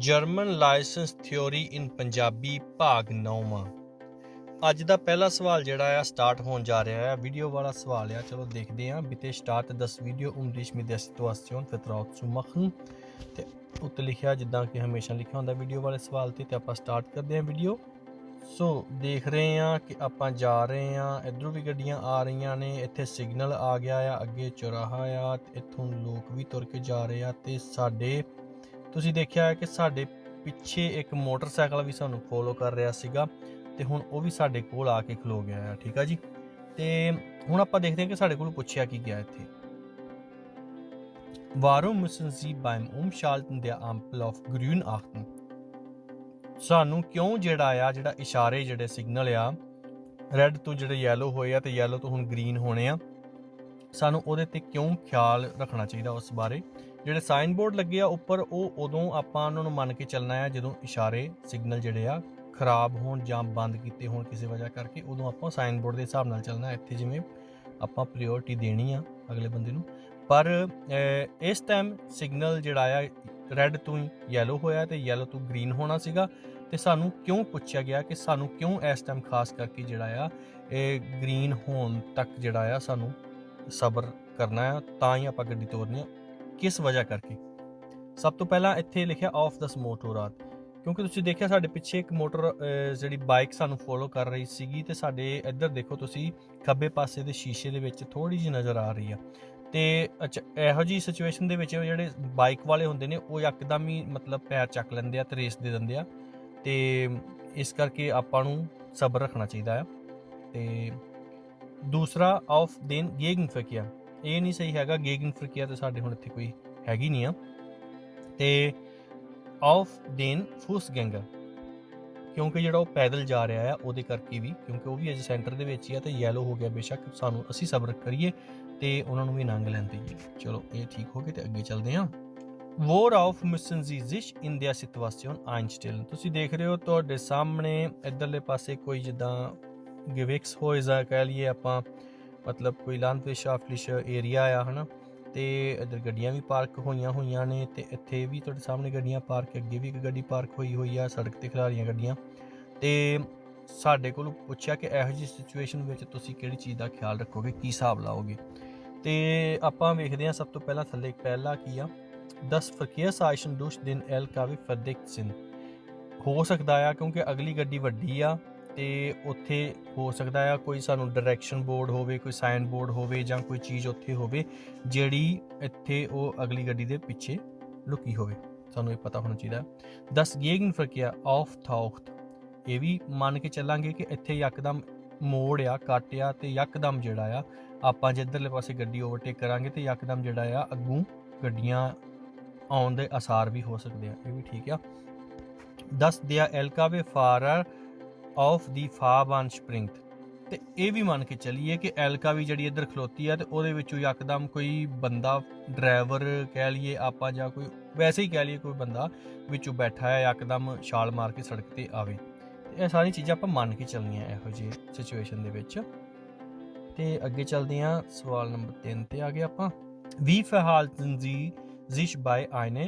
German licence theory ਇਨ ਪੰਜਾਬੀ ਭਾਗ 9ਵਾਂ। ਅੱਜ ਦਾ ਪਹਿਲਾ ਸਵਾਲ ਜਿਹੜਾ ਆ ਸਟਾਰਟ ਹੋਣ ਜਾ ਰਿਹਾ ਹੈ। ਵੀਡੀਓ ਵਾਲਾ ਸਵਾਲ ਆ, ਚਲੋ ਦੇਖਦੇ ਹਾਂ। ਬਿਤੇ start das Video dich mit der Situation vertraut zu machen। ਤੇ ਉੱਤੇ ਲਿਖਿਆ ਜਿੱਦਾਂ ਕਿ ਹਮੇਸ਼ਾ ਲਿਖਿਆ ਹੁੰਦਾ ਵੀਡੀਓ ਵਾਲੇ ਸਵਾਲ ਤੇ ਆਪਾਂ ਸਟਾਰਟ ਕਰਦੇ ਹਾਂ ਵੀਡੀਓ। ਸੋ ਦੇਖ ਰਹੇ ਹਾਂ ਕਿ ਆਪਾਂ ਜਾ ਰਹੇ ਹਾਂ, ਇੱਧਰੋਂ ਵੀ ਗੱਡੀਆਂ ਆ ਰਹੀਆਂ ਨੇ, ਇੱਥੇ ਸਿਗਨਲ ਆ ਗਿਆ ਆ, ਅੱਗੇ ਚੌਰਾਹਾ ਆ, ਇੱਥੋਂ ਲੋਕ ਵੀ ਤੁਰ ਕੇ ਜਾ ਰਹੇ ਆ ਤੇ ਸਾਡੇ ਤੁਸੀਂ ਦੇਖਿਆ ਹੈ ਕਿ ਸਾਡੇ ਪਿੱਛੇ ਇੱਕ ਮੋਟਰਸਾਈਕਲ ਵੀ ਸਾਨੂੰ ਫੋਲੋ ਕਰ ਰਿਹਾ ਸੀਗਾ ਤੇ ਹੁਣ ਉਹ ਵੀ ਸਾਡੇ ਕੋਲ ਆ ਕੇ ਖਲੋ ਗਿਆ ਆ। ਠੀਕ ਆ ਜੀ। ਤੇ ਹੁਣ ਆਪਾਂ ਦੇਖਦੇ ਹਾਂ ਕਿ ਸਾਡੇ ਕੋਲ ਪੁੱਛਿਆ ਕੀ ਗਿਆ ਇੱਥੇ। Warum müssen Sie beim Umschalten der Ampel auf Grün achten? ਸਾਨੂੰ ਕਿਉਂ ਜਿਹੜਾ ਇਸ਼ਾਰੇ ਜਿਹੜੇ ਸਿਗਨਲ ਆ ਰੈੱਡ ਤੋਂ ਜਿਹੜੇ ਯੈਲੋ ਹੋਏ ਆ ਤੇ ਯੈਲੋ ਤੋਂ ਹੁਣ ਗ੍ਰੀਨ ਹੋਣੇ ਆ, ਸਾਨੂੰ ਉਹਦੇ ਤੇ ਕਿਉਂ ਖਿਆਲ ਰੱਖਣਾ ਚਾਹੀਦਾ ਉਸ ਬਾਰੇ। ਜਿਹੜੇ ਸਾਈਨ ਬੋਰਡ ਲੱਗੇ ਆ ਉੱਪਰ, ਉਹ ਉਦੋਂ ਆਪਾਂ ਉਹਨਾਂ ਨੂੰ ਮੰਨ ਕੇ ਚੱਲਣਾ ਆ ਜਦੋਂ ਇਸ਼ਾਰੇ ਸਿਗਨਲ ਜਿਹੜੇ ਆ ਖਰਾਬ ਹੋਣ ਜਾਂ ਬੰਦ ਕੀਤੇ ਹੋਣ ਕਿਸੇ ਵਜ੍ਹਾ ਕਰਕੇ, ਉਦੋਂ ਆਪਾਂ ਸਾਈਨ ਬੋਰਡ ਦੇ ਹਿਸਾਬ ਨਾਲ ਚੱਲਣਾ। ਇੱਥੇ ਜਿਵੇਂ ਆਪਾਂ ਪ੍ਰਾਇੋਰਟੀ ਦੇਣੀ ਆ ਅਗਲੇ ਬੰਦੇ ਨੂੰ, ਪਰ ਇਸ ਟਾਈਮ ਸਿਗਨਲ ਜਿਹੜਾ ਆ ਰੈੱਡ ਤੋਂ ਯੈਲੋ ਹੋਇਆ ਤੇ ਯੈਲੋ ਤੋਂ ਗ੍ਰੀਨ ਹੋਣਾ ਸੀਗਾ। ਤੇ ਸਾਨੂੰ ਕਿਉਂ ਪੁੱਛਿਆ ਗਿਆ ਕਿ ਸਾਨੂੰ ਕਿਉਂ ਇਸ ਟਾਈਮ ਖਾਸ ਕਰਕੇ ਜਿਹੜਾ ਆ ਇਹ ਗ੍ਰੀਨ ਹੋਣ ਤੱਕ ਜਿਹੜਾ ਆ ਸਾਨੂੰ ਸਬਰ ਕਰਨਾ ਆ, ਤਾਂ ਹੀ ਆਪਾਂ ਗੱਡੀ ਤੋਰਨੀ ਆ, ਕਿਸ ਵਜ੍ਹਾ ਕਰਕੇ। ਸਭ ਤੋਂ ਪਹਿਲਾਂ ਇੱਥੇ ਲਿਖਿਆ ਆਫ ਦਸ ਮੋਟੋਰਾਤ, ਕਿਉਂਕਿ ਤੁਸੀਂ ਦੇਖਿਆ ਸਾਡੇ ਪਿੱਛੇ ਇੱਕ ਮੋਟਰ ਜਿਹੜੀ ਬਾਈਕ ਸਾਨੂੰ ਫੋਲੋ ਕਰ ਰਹੀ ਸੀਗੀ ਤੇ ਸਾਡੇ ਇੱਧਰ ਦੇਖੋ ਤੁਸੀਂ ਖੱਬੇ ਪਾਸੇ ਦੇ ਸ਼ੀਸ਼ੇ ਦੇ ਵਿੱਚ ਥੋੜੀ ਜਿਹੀ ਨਜ਼ਰ ਆ ਰਹੀ ਆ। ਤੇ ਅੱਛਾ, ਇਹੋ ਜਿਹੀ ਸਿਚੁਏਸ਼ਨ ਦੇ ਵਿੱਚ ਜਿਹੜੇ ਬਾਈਕ ਵਾਲੇ ਹੁੰਦੇ ਨੇ ਉਹ ਇੱਕਦਮ ਹੀ ਮਤਲਬ ਪੈਰ ਚੱਕ ਲੈਂਦੇ ਆ ਤੇ ਰੇਸ ਦੇ ਦਿੰਦੇ ਆ, ਤੇ ਇਸ ਕਰਕੇ ਆਪਾਂ ਨੂੰ ਸਬਰ ਰੱਖਣਾ ਚਾਹੀਦਾ ਆ। ਤੇ ਦੂਸਰਾ ਆਫ ਦੇਨ ਗੇਗਨਫਰਕੇਅਰ, ਇਹ ਨਹੀਂ ਸਹੀ ਹੈਗਾ, ਗੇਗਨਫਰਕੇਅਰ ਤੇ ਸਾਡੇ ਹੁਣ ਇੱਥੇ ਕੋਈ ਹੈਗੀ ਨਹੀਂ ਆ। ਤੇ ਆਫ ਦੇਨ ਫੁਸਗੈਂਗਰ, ਕਿਉਂਕਿ ਜਿਹੜਾ ਉਹ ਪੈਦਲ ਜਾ ਰਿਹਾ ਆ ਉਹਦੇ ਕਰਕੇ ਵੀ, ਕਿਉਂਕਿ ਉਹ ਵੀ ਅਜੇ ਸੈਂਟਰ ਦੇ ਵਿੱਚ ਹੀ ਆ ਤੇ ਯੈਲੋ ਹੋ ਗਿਆ ਬੇਸ਼ੱਕ, ਸਾਨੂੰ ਅਸੀਂ ਸਬਰ ਕਰੀਏ ਤੇ ਉਹਨਾਂ ਨੂੰ ਵੀ ਲੰਘ ਲੈਣ ਦੇਈਏ। ਚਲੋ ਇਹ ਠੀਕ ਹੋ ਗਏ ਤੇ ਅੱਗੇ ਚੱਲਦੇ ਹਾਂ। Worauf müssen Sie sich in der Situation einstellen? ਤੁਸੀਂ ਦੇਖ ਰਹੇ ਹੋ ਤੁਹਾਡੇ ਸਾਹਮਣੇ ਇੱਧਰਲੇ ਪਾਸੇ ਕੋਈ ਜਿੱਦਾਂ ਗਿਵਿਕਸ ਹੋਇਜ਼ਾ ਕਹਿ ਲਈਏ ਆਪਾਂ, ਮਤਲਬ ਕੋਈ landwirtschaftliche ਏਰੀਆ ਆ ਹਨਾ, ਤੇ ਇੱਧਰ ਗੱਡੀਆਂ ਵੀ ਪਾਰਕ ਹੋਈਆਂ ਨੇ ਤੇ ਇੱਥੇ ਵੀ ਤੁਹਾਡੇ ਸਾਹਮਣੇ ਗੱਡੀਆਂ ਪਾਰਕ, ਅੱਗੇ ਵੀ ਇੱਕ ਗੱਡੀ ਪਾਰਕ ਹੋਈ ਆ, ਸੜਕ ਤੇ ਖੜਾ ਰਹੀਆਂ ਗੱਡੀਆਂ। ਤੇ ਸਾਡੇ ਕੋਲ ਪੁੱਛਿਆ ਕਿ ਇਹੋ ਜਿਹੀ ਸਿਚੁਏਸ਼ਨ ਵਿੱਚ ਤੁਸੀਂ ਕਿਹੜੀ ਚੀਜ਼ ਦਾ ਖਿਆਲ ਰੱਖੋਗੇ, ਕੀ ਹਿਸਾਬ ਲਾਓਗੇ। ਤੇ ਆਪਾਂ ਵੇਖਦੇ ਹਾਂ ਸਭ ਤੋਂ ਪਹਿਲਾਂ ਥੱਲੇ ਪਹਿਲਾ ਕੀ ਆ, Das Verkehrszeichen durch den LKW verdeckt sind। ਹੋ ਸਕਦਾ ਆ ਕਿਉਂਕਿ ਅਗਲੀ ਗੱਡੀ ਵੱਡੀ ਆ ਤੇ ਉੱਥੇ ਹੋ ਸਕਦਾ ਆ ਕੋਈ ਸਾਨੂੰ ਡਾਇਰੈਕਸ਼ਨ ਬੋਰਡ ਹੋਵੇ, ਕੋਈ ਸਾਈਨ ਬੋਰਡ ਹੋਵੇ ਜਾਂ ਕੋਈ ਚੀਜ਼ ਉੱਥੇ ਹੋਵੇ ਜਿਹੜੀ ਇੱਥੇ ਉਹ ਅਗਲੀ ਗੱਡੀ ਦੇ ਪਿੱਛੇ ਲੁਕੀ ਹੋਵੇ, ਸਾਨੂੰ ਇਹ ਪਤਾ ਹੋਣਾ ਚਾਹੀਦਾ। Das Gegenverkehr auftaucht, ਇਹ ਵੀ ਮੰਨ ਕੇ ਚੱਲਾਂਗੇ ਕਿ ਇੱਥੇ ਯਕਦਮ ਮੋੜ ਆ, ਕੱਟ ਆ, ਤੇ ਯਕਦਮ ਜਿਹੜਾ ਆ ਆਪਾਂ ਜਿੱਧਰਲੇ ਪਾਸੇ ਗੱਡੀ ਓਵਰਟੇਕ ਕਰਾਂਗੇ ਤੇ ਯਕਦਮ ਜਿਹੜਾ ਆ ਅੱਗੋਂ ਗੱਡੀਆਂ ਆਉਣ ਦੇ ਆਸਾਰ ਵੀ ਹੋ ਸਕਦੇ ਆ, ਇਹ ਵੀ ਠੀਕ ਆ। Das der LKW-Fahrer auf die Fahrbahn springt, ਤੇ ਇਹ ਵੀ ਮੰਨ ਕੇ ਚੱਲੀਏ ਕਿ LKW ਜਿਹੜੀ ਇੱਧਰ ਖਲੋਤੀ ਆ ਤੇ ਉਹਦੇ ਵਿੱਚੋਂ ਯਕਦਮ ਕੋਈ ਬੰਦਾ, ਡਰਾਈਵਰ ਕਹਿ ਲਈਏ ਆਪਾਂ ਜਾਂ ਕੋਈ ਵੈਸੇ ਹੀ ਕਹਿ ਲਈਏ ਕੋਈ ਬੰਦਾ ਵਿੱਚੋਂ ਬੈਠਾ ਹੈ, ਯਕਦਮ ਛਾਲ ਮਾਰ ਕੇ ਸੜਕ ਤੇ ਆਵੇ। ਇਹ ਸਾਰੀ ਚੀਜ਼ਾਂ ਆਪਾਂ ਮੰਨ ਕੇ ਚੱਲਣੀਆਂ ਇਹੋ ਜਿਹੀ ਸਿਚੁਏਸ਼ਨ ਦੇ ਵਿੱਚ। ਤੇ ਅੱਗੇ ਚੱਲਦੇ ਹਾਂ, ਸਵਾਲ ਨੰਬਰ 3 ਤੇ ਆ ਗਏ ਆਪਾਂ। Wie verhalten Sie sich bei einer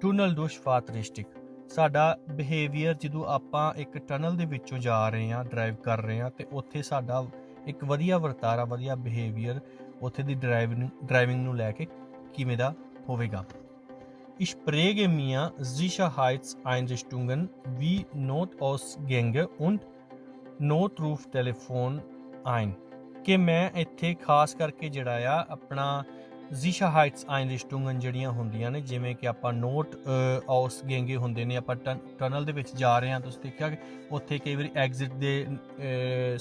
Tunneldurchfahrt richtig? ਸਾਡਾ ਬਿਹੇਵੀਅਰ ਜਦੋਂ ਆਪਾਂ ਇੱਕ ਟਨਲ ਦੇ ਵਿੱਚੋਂ ਜਾ ਰਹੇ ਹਾਂ, ਡਰਾਈਵ ਕਰ ਰਹੇ ਹਾਂ, ਤੇ ਉੱਥੇ ਸਾਡਾ ਇੱਕ ਵਧੀਆ ਵਰਤਾਰਾ, ਵਧੀਆ ਬਿਹੇਵੀਅਰ ਉੱਥੇ ਦੀ ਡਰਾਈਵਿੰਗ ਨੂੰ ਲੈ ਕੇ ਕਿਵੇਂ ਦਾ ਹੋਵੇਗਾ। Ich präge mir Sicherheitseinrichtungen wie Notausgänge und Notruftelefon ein, ਕਿ ਮੈਂ ਇੱਥੇ ਖਾਸ ਕਰਕੇ ਜਿਹੜਾ ਆ ਆਪਣਾ Sicherheitseinrichtungen ਜਿਹੜੀਆਂ ਹੁੰਦੀਆਂ ਨੇ, ਜਿਵੇਂ ਕਿ ਆਪਾਂ Notausgänge ਹੁੰਦੇ ਨੇ, ਆਪਾਂ ਟਨਲ ਦੇ ਵਿੱਚ ਜਾ ਰਹੇ ਹਾਂ, ਤੁਸੀਂ ਦੇਖਿਆ ਕਿ ਉੱਥੇ ਕਈ ਵਾਰੀ ਐਗਜ਼ਿਟ ਦੇ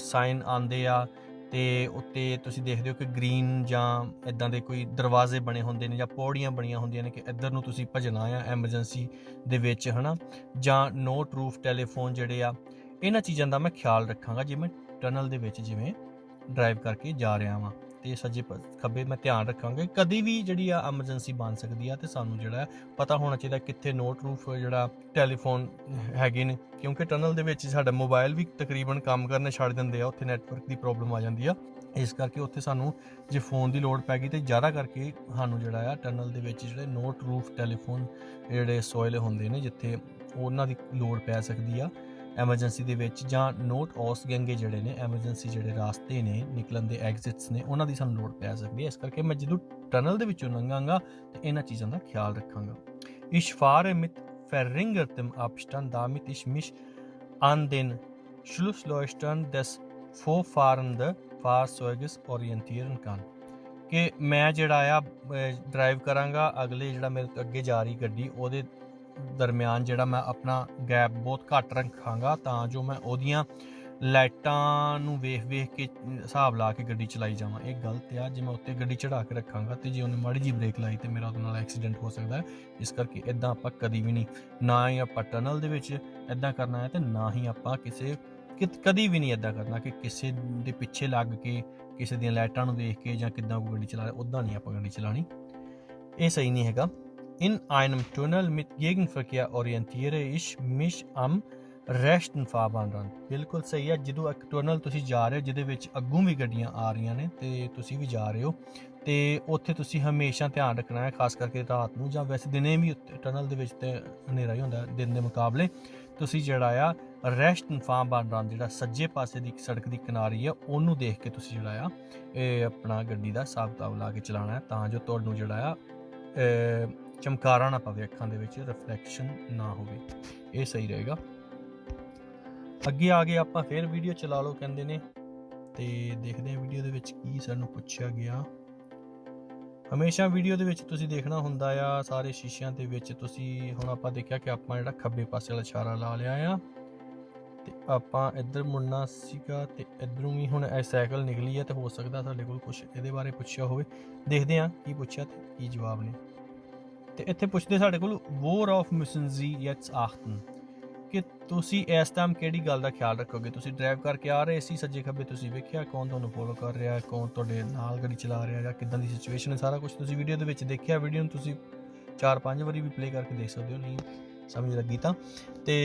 ਸਾਈਨ ਆਉਂਦੇ ਆ ਤੇ ਉੱਤੇ ਤੁਸੀਂ ਦੇਖਦੇ ਹੋ ਕਿ ਗ੍ਰੀਨ ਜਾਂ ਇੱਦਾਂ ਦੇ ਕੋਈ ਦਰਵਾਜ਼ੇ ਬਣੇ ਹੁੰਦੇ ਨੇ ਜਾਂ ਪੌੜੀਆਂ ਬਣੀਆਂ ਹੁੰਦੀਆਂ ਨੇ ਕਿ ਇੱਧਰ ਨੂੰ ਤੁਸੀਂ ਭੱਜਣਾ ਆ ਐਮਰਜੈਂਸੀ ਦੇ ਵਿੱਚ ਹਨਾ, ਜਾਂ ਨੋਟ ਰੂਫ ਟੈਲੀਫੋਨ ਜਿਹੜੇ ਆ, ਇਹਨਾਂ ਚੀਜ਼ਾਂ ਦਾ ਮੈਂ ਖਿਆਲ ਰੱਖਾਂਗਾ ਜੇ ਮੈਂ ਟਨਲ ਦੇ ਵਿੱਚ ਜਿਵੇਂ ਡਰਾਈਵ ਕਰਕੇ ਜਾ ਰਿਹਾ ਵਾਂ। ਤੇ ਸੱਜੇ ਖੱਬੇ ਮੈਂ ਧਿਆਨ ਰੱਖਾਂਗੇ, ਕਦੀ ਵੀ ਜਿਹੜੀ ਆ ਐਮਰਜੈਂਸੀ ਬਣ ਸਕਦੀ ਆ ਤੇ ਸਾਨੂੰ ਜਿਹੜਾ ਪਤਾ ਹੋਣਾ ਚਾਹੀਦਾ ਕਿੱਥੇ ਨੋਟ ਰੂਫ ਜਿਹੜਾ ਟੈਲੀਫੋਨ ਹੈਗੇ ਨੇ, ਕਿਉਂਕਿ ਟਨਲ ਦੇ ਵਿੱਚ ਸਾਡਾ ਮੋਬਾਈਲ ਵੀ ਤਕਰੀਬਨ ਕੰਮ ਕਰਨੇ ਛੱਡ ਦਿੰਦੇ ਆ, ਉੱਥੇ ਨੈਟਵਰਕ ਦੀ ਪ੍ਰੋਬਲਮ ਆ ਜਾਂਦੀ ਆ। ਇਸ ਕਰਕੇ ਉੱਥੇ ਸਾਨੂੰ ਜੇ ਫੋਨ ਦੀ ਲੋੜ ਪੈ ਗਈ ਤੇ ਜ਼ਿਆਦਾ ਕਰਕੇ ਸਾਨੂੰ ਜਿਹੜਾ ਆ ਟਨਲ ਦੇ ਵਿੱਚ ਜਿਹੜੇ ਨੋਟ ਰੂਫ ਟੈਲੀਫੋਨ ਜਿਹੜੇ ਸੋਇਲ ਹੁੰਦੇ ਨੇ ਜਿੱਥੇ ਉਹਨਾਂ ਦੀ ਲੋੜ ਪੈ ਸਕਦੀ ਆ ਐਮਰਜੈਂਸੀ ਦੇ ਵਿੱਚ, ਜਾਂ ਨੋਟ ਔਸਗੰਗੇ ਜਿਹੜੇ ਨੇ ਐਮਰਜੈਂਸੀ ਜਿਹੜੇ ਰਾਸਤੇ ਨੇ ਨਿਕਲਣ ਦੇ ਐਗਜ਼ਿਟਸ ਨੇ ਉਹਨਾਂ ਦੀ ਸਾਨੂੰ ਲੋੜ ਪੈ ਸਕਦੀ ਹੈ। ਇਸ ਕਰਕੇ ਮੈਂ ਜਦੋਂ ਟਨਲ ਦੇ ਵਿੱਚੋਂ ਲੰਘਾਂਗਾ ਤੇ ਇਹਨਾਂ ਚੀਜ਼ਾਂ ਦਾ ਖਿਆਲ ਰੱਖਾਂਗਾ। Ich fahre mit verringertem Abstand, damit ich mich an den Schlussleuchtern des vorfahrenden Fahrzeuges orientieren kann। ਕਿ ਮੈਂ ਜਿਹੜਾ ਆ ਡਰਾਈਵ ਕਰਾਂਗਾ, ਅਗਲੇ ਜਿਹੜਾ ਮੇਰੇ ਤੋਂ ਅੱਗੇ ਜਾ ਰਹੀ ਗੱਡੀ ਉਹਦੇ ਦਰਮਿਆਨ ਜਿਹੜਾ ਮੈਂ ਆਪਣਾ ਗੈਪ ਬਹੁਤ ਘੱਟ ਰੱਖਾਂਗਾ ਤਾਂ ਜੋ ਮੈਂ ਉਹਦੀਆਂ ਲਾਈਟਾਂ ਨੂੰ ਵੇਖ ਕੇ ਹਿਸਾਬ ਲਾ ਕੇ ਗੱਡੀ ਚਲਾਈ ਜਾਵਾਂ। ਇਹ ਗਲਤ ਆ। ਜੇ ਮੈਂ ਉੱਤੇ ਗੱਡੀ ਚੜਾ ਕੇ ਰੱਖਾਂਗਾ ਤੇ ਜੇ ਉਹਨੇ ਮਾੜੀ ਜਿਹੀ ਬ੍ਰੇਕ ਲਾਈ ਤੇ ਮੇਰਾ ਉਹਦੇ ਨਾਲ ਐਕਸੀਡੈਂਟ ਹੋ ਸਕਦਾ ਹੈ। ਇਸ ਕਰਕੇ ਇੱਦਾਂ ਆਪਾਂ ਕਦੀ ਵੀ ਨਹੀਂ, ਨਾ ਹੀ ਆਪਾਂ ਟਨਲ ਦੇ ਵਿੱਚ ਇੱਦਾਂ ਕਰਨਾ ਹੈ ਤੇ ਨਾ ਹੀ ਆਪਾਂ ਕਦੀ ਵੀ ਨਹੀਂ ਇੱਦਾਂ ਕਰਨਾ ਕਿ ਕਿਸੇ ਦੇ ਪਿੱਛੇ ਲੱਗ ਕੇ ਕਿਸੇ ਦੀਆਂ ਲਾਈਟਾਂ ਨੂੰ ਦੇਖ ਕੇ ਜਾਂ ਕਿੱਦਾਂ ਕੋਈ ਗੱਡੀ ਚਲਾ ਰਿਹਾ ਉੱਦਾਂ ਨਹੀਂ ਆਪਾਂ ਗੱਡੀ ਚਲਾਉਣੀ। ਇਹ ਸਹੀ ਨਹੀਂ ਹੈਗਾ। In einem Tunnel mit Gegenverkehr orientiere ich mich am rechten Fahrbahnrand। ਬਿਲਕੁਲ ਸਹੀ ਹੈ। ਜਦੋਂ ਇੱਕ ਟਨਲ ਤੁਸੀਂ ਜਾ ਰਹੇ ਹੋ ਜਿਹਦੇ ਵਿੱਚ ਅੱਗੋਂ ਵੀ ਗੱਡੀਆਂ ਆ ਰਹੀਆਂ ਨੇ ਤੇ ਤੁਸੀਂ ਵੀ ਜਾ ਰਹੇ ਹੋ ਤੇ ਉੱਥੇ ਤੁਸੀਂ ਹਮੇਸ਼ਾ ਧਿਆਨ ਰੱਖਣਾ ਹੈ, ਖਾਸ ਕਰਕੇ ਰਾਤ ਨੂੰ ਜਾਂ ਵੈਸੇ ਦਿਨੇ ਵੀ ਟਨਲ ਦੇ ਵਿੱਚ ਤੇ ਹਨੇਰਾ ਹੀ ਹੁੰਦਾ ਦਿਨ ਦੇ ਮੁਕਾਬਲੇ। ਤੁਸੀਂ ਜਿਹੜਾ ਆ ਰੈਸਟਨ ਫਾਰਮਬਾਨ ਜਿਹੜਾ ਸੱਜੇ ਪਾਸੇ ਦੀ ਸੜਕ ਦੀ ਕਿਨਾਰੀ ਆ ਉਹਨੂੰ ਦੇਖ ਕੇ ਤੁਸੀਂ ਜਿਹੜਾ ਆ ਇਹ ਆਪਣਾ ਗੱਡੀ ਦਾ ਹਿਸਾਬ ਕਿਤਾਬ ਲਾ ਕੇ ਚਲਾਉਣਾ ਹੈ ਤਾਂ ਜੋ ਤੁਹਾਨੂੰ ਜਿਹੜਾ ਆ ਚਮਕਾਰਾ ਨਾ ਪਵੇ, ਅੱਖਾਂ ਦੇ ਵਿੱਚ ਰਿਫਲੈਕਸ਼ਨ ਨਾ ਹੋਵੇ। ਇਹ ਸਹੀ ਰਹੇਗਾ। ਅੱਗੇ ਆ ਗਏ ਆਪਾਂ ਫਿਰ ਵੀਡੀਓ ਚਲਾ ਲਓ ਕਹਿੰਦੇ ਨੇ ਤੇ ਦੇਖਦੇ ਹਾਂ ਵੀਡੀਓ ਦੇ ਵਿੱਚ ਕੀ ਸਾਨੂੰ ਪੁੱਛਿਆ ਗਿਆ। ਹਮੇਸ਼ਾ ਵੀਡੀਓ ਦੇ ਵਿੱਚ ਤੁਸੀਂ ਦੇਖਣਾ ਹੁੰਦਾ ਆ ਸਾਰੇ ਸ਼ੀਸ਼ਿਆਂ ਦੇ ਵਿੱਚ ਤੁਸੀਂ, ਹੁਣ ਆਪਾਂ ਦੇਖਿਆ ਕਿ ਆਪਾਂ ਜਿਹੜਾ ਖੱਬੇ ਪਾਸੇ ਵਾਲਾ ਇਸ਼ਾਰਾ ਲਾ ਲਿਆ ਆ ਤੇ ਆਪਾਂ ਇੱਧਰ ਮੁੜਨਾ ਸੀਗਾ ਤੇ ਇੱਧਰੋਂ ਵੀ ਹੁਣ ਇਹ ਸਾਈਕਲ ਨਿਕਲੀ ਹੈ ਤੇ ਹੋ ਸਕਦਾ ਸਾਡੇ ਕੋਲ ਕੁਝ ਇਹਦੇ ਬਾਰੇ ਪੁੱਛਿਆ ਹੋਵੇ। ਦੇਖਦੇ ਹਾਂ ਕੀ ਪੁੱਛਿਆ ਤੇ ਕੀ ਜਵਾਬ ਨੇ। ਤੇ ਇੱਥੇ ਪੁੱਛਦੇ ਸਾਡੇ ਕੋਲ worauf müssen Sie jetzt achten, ਕਿ ਤੁਸੀਂ ਇਸ ਟਾਈਮ ਕਿਹੜੀ ਗੱਲ ਦਾ ਖਿਆਲ ਰੱਖੋਗੇ। ਤੁਸੀਂ ਡਰਾਈਵ ਕਰਕੇ ਆ ਰਹੇ ਸੀ, ਸੱਜੇ ਖੱਬੇ ਤੁਸੀਂ ਵੇਖਿਆ ਕੌਣ ਤੁਹਾਨੂੰ ਫੋਲੋ ਕਰ ਰਿਹਾ, ਕੌਣ ਤੁਹਾਡੇ ਨਾਲ ਗੱਡੀ ਚਲਾ ਰਿਹਾ ਜਾਂ ਕਿੱਦਾਂ ਦੀ ਸਿਚੁਏਸ਼ਨ ਹੈ, ਸਾਰਾ ਕੁਝ ਤੁਸੀਂ ਵੀਡੀਓ ਦੇ ਵਿੱਚ ਦੇਖਿਆ। ਵੀਡੀਓ ਨੂੰ ਤੁਸੀਂ 4-5 ਵਾਰੀ ਵੀ ਪਲੇ ਕਰਕੇ ਦੇਖ ਸਕਦੇ ਹੋ, ਨਹੀਂ ਸਮਝ ਲੱਗੀ ਤਾਂ। ਤੇ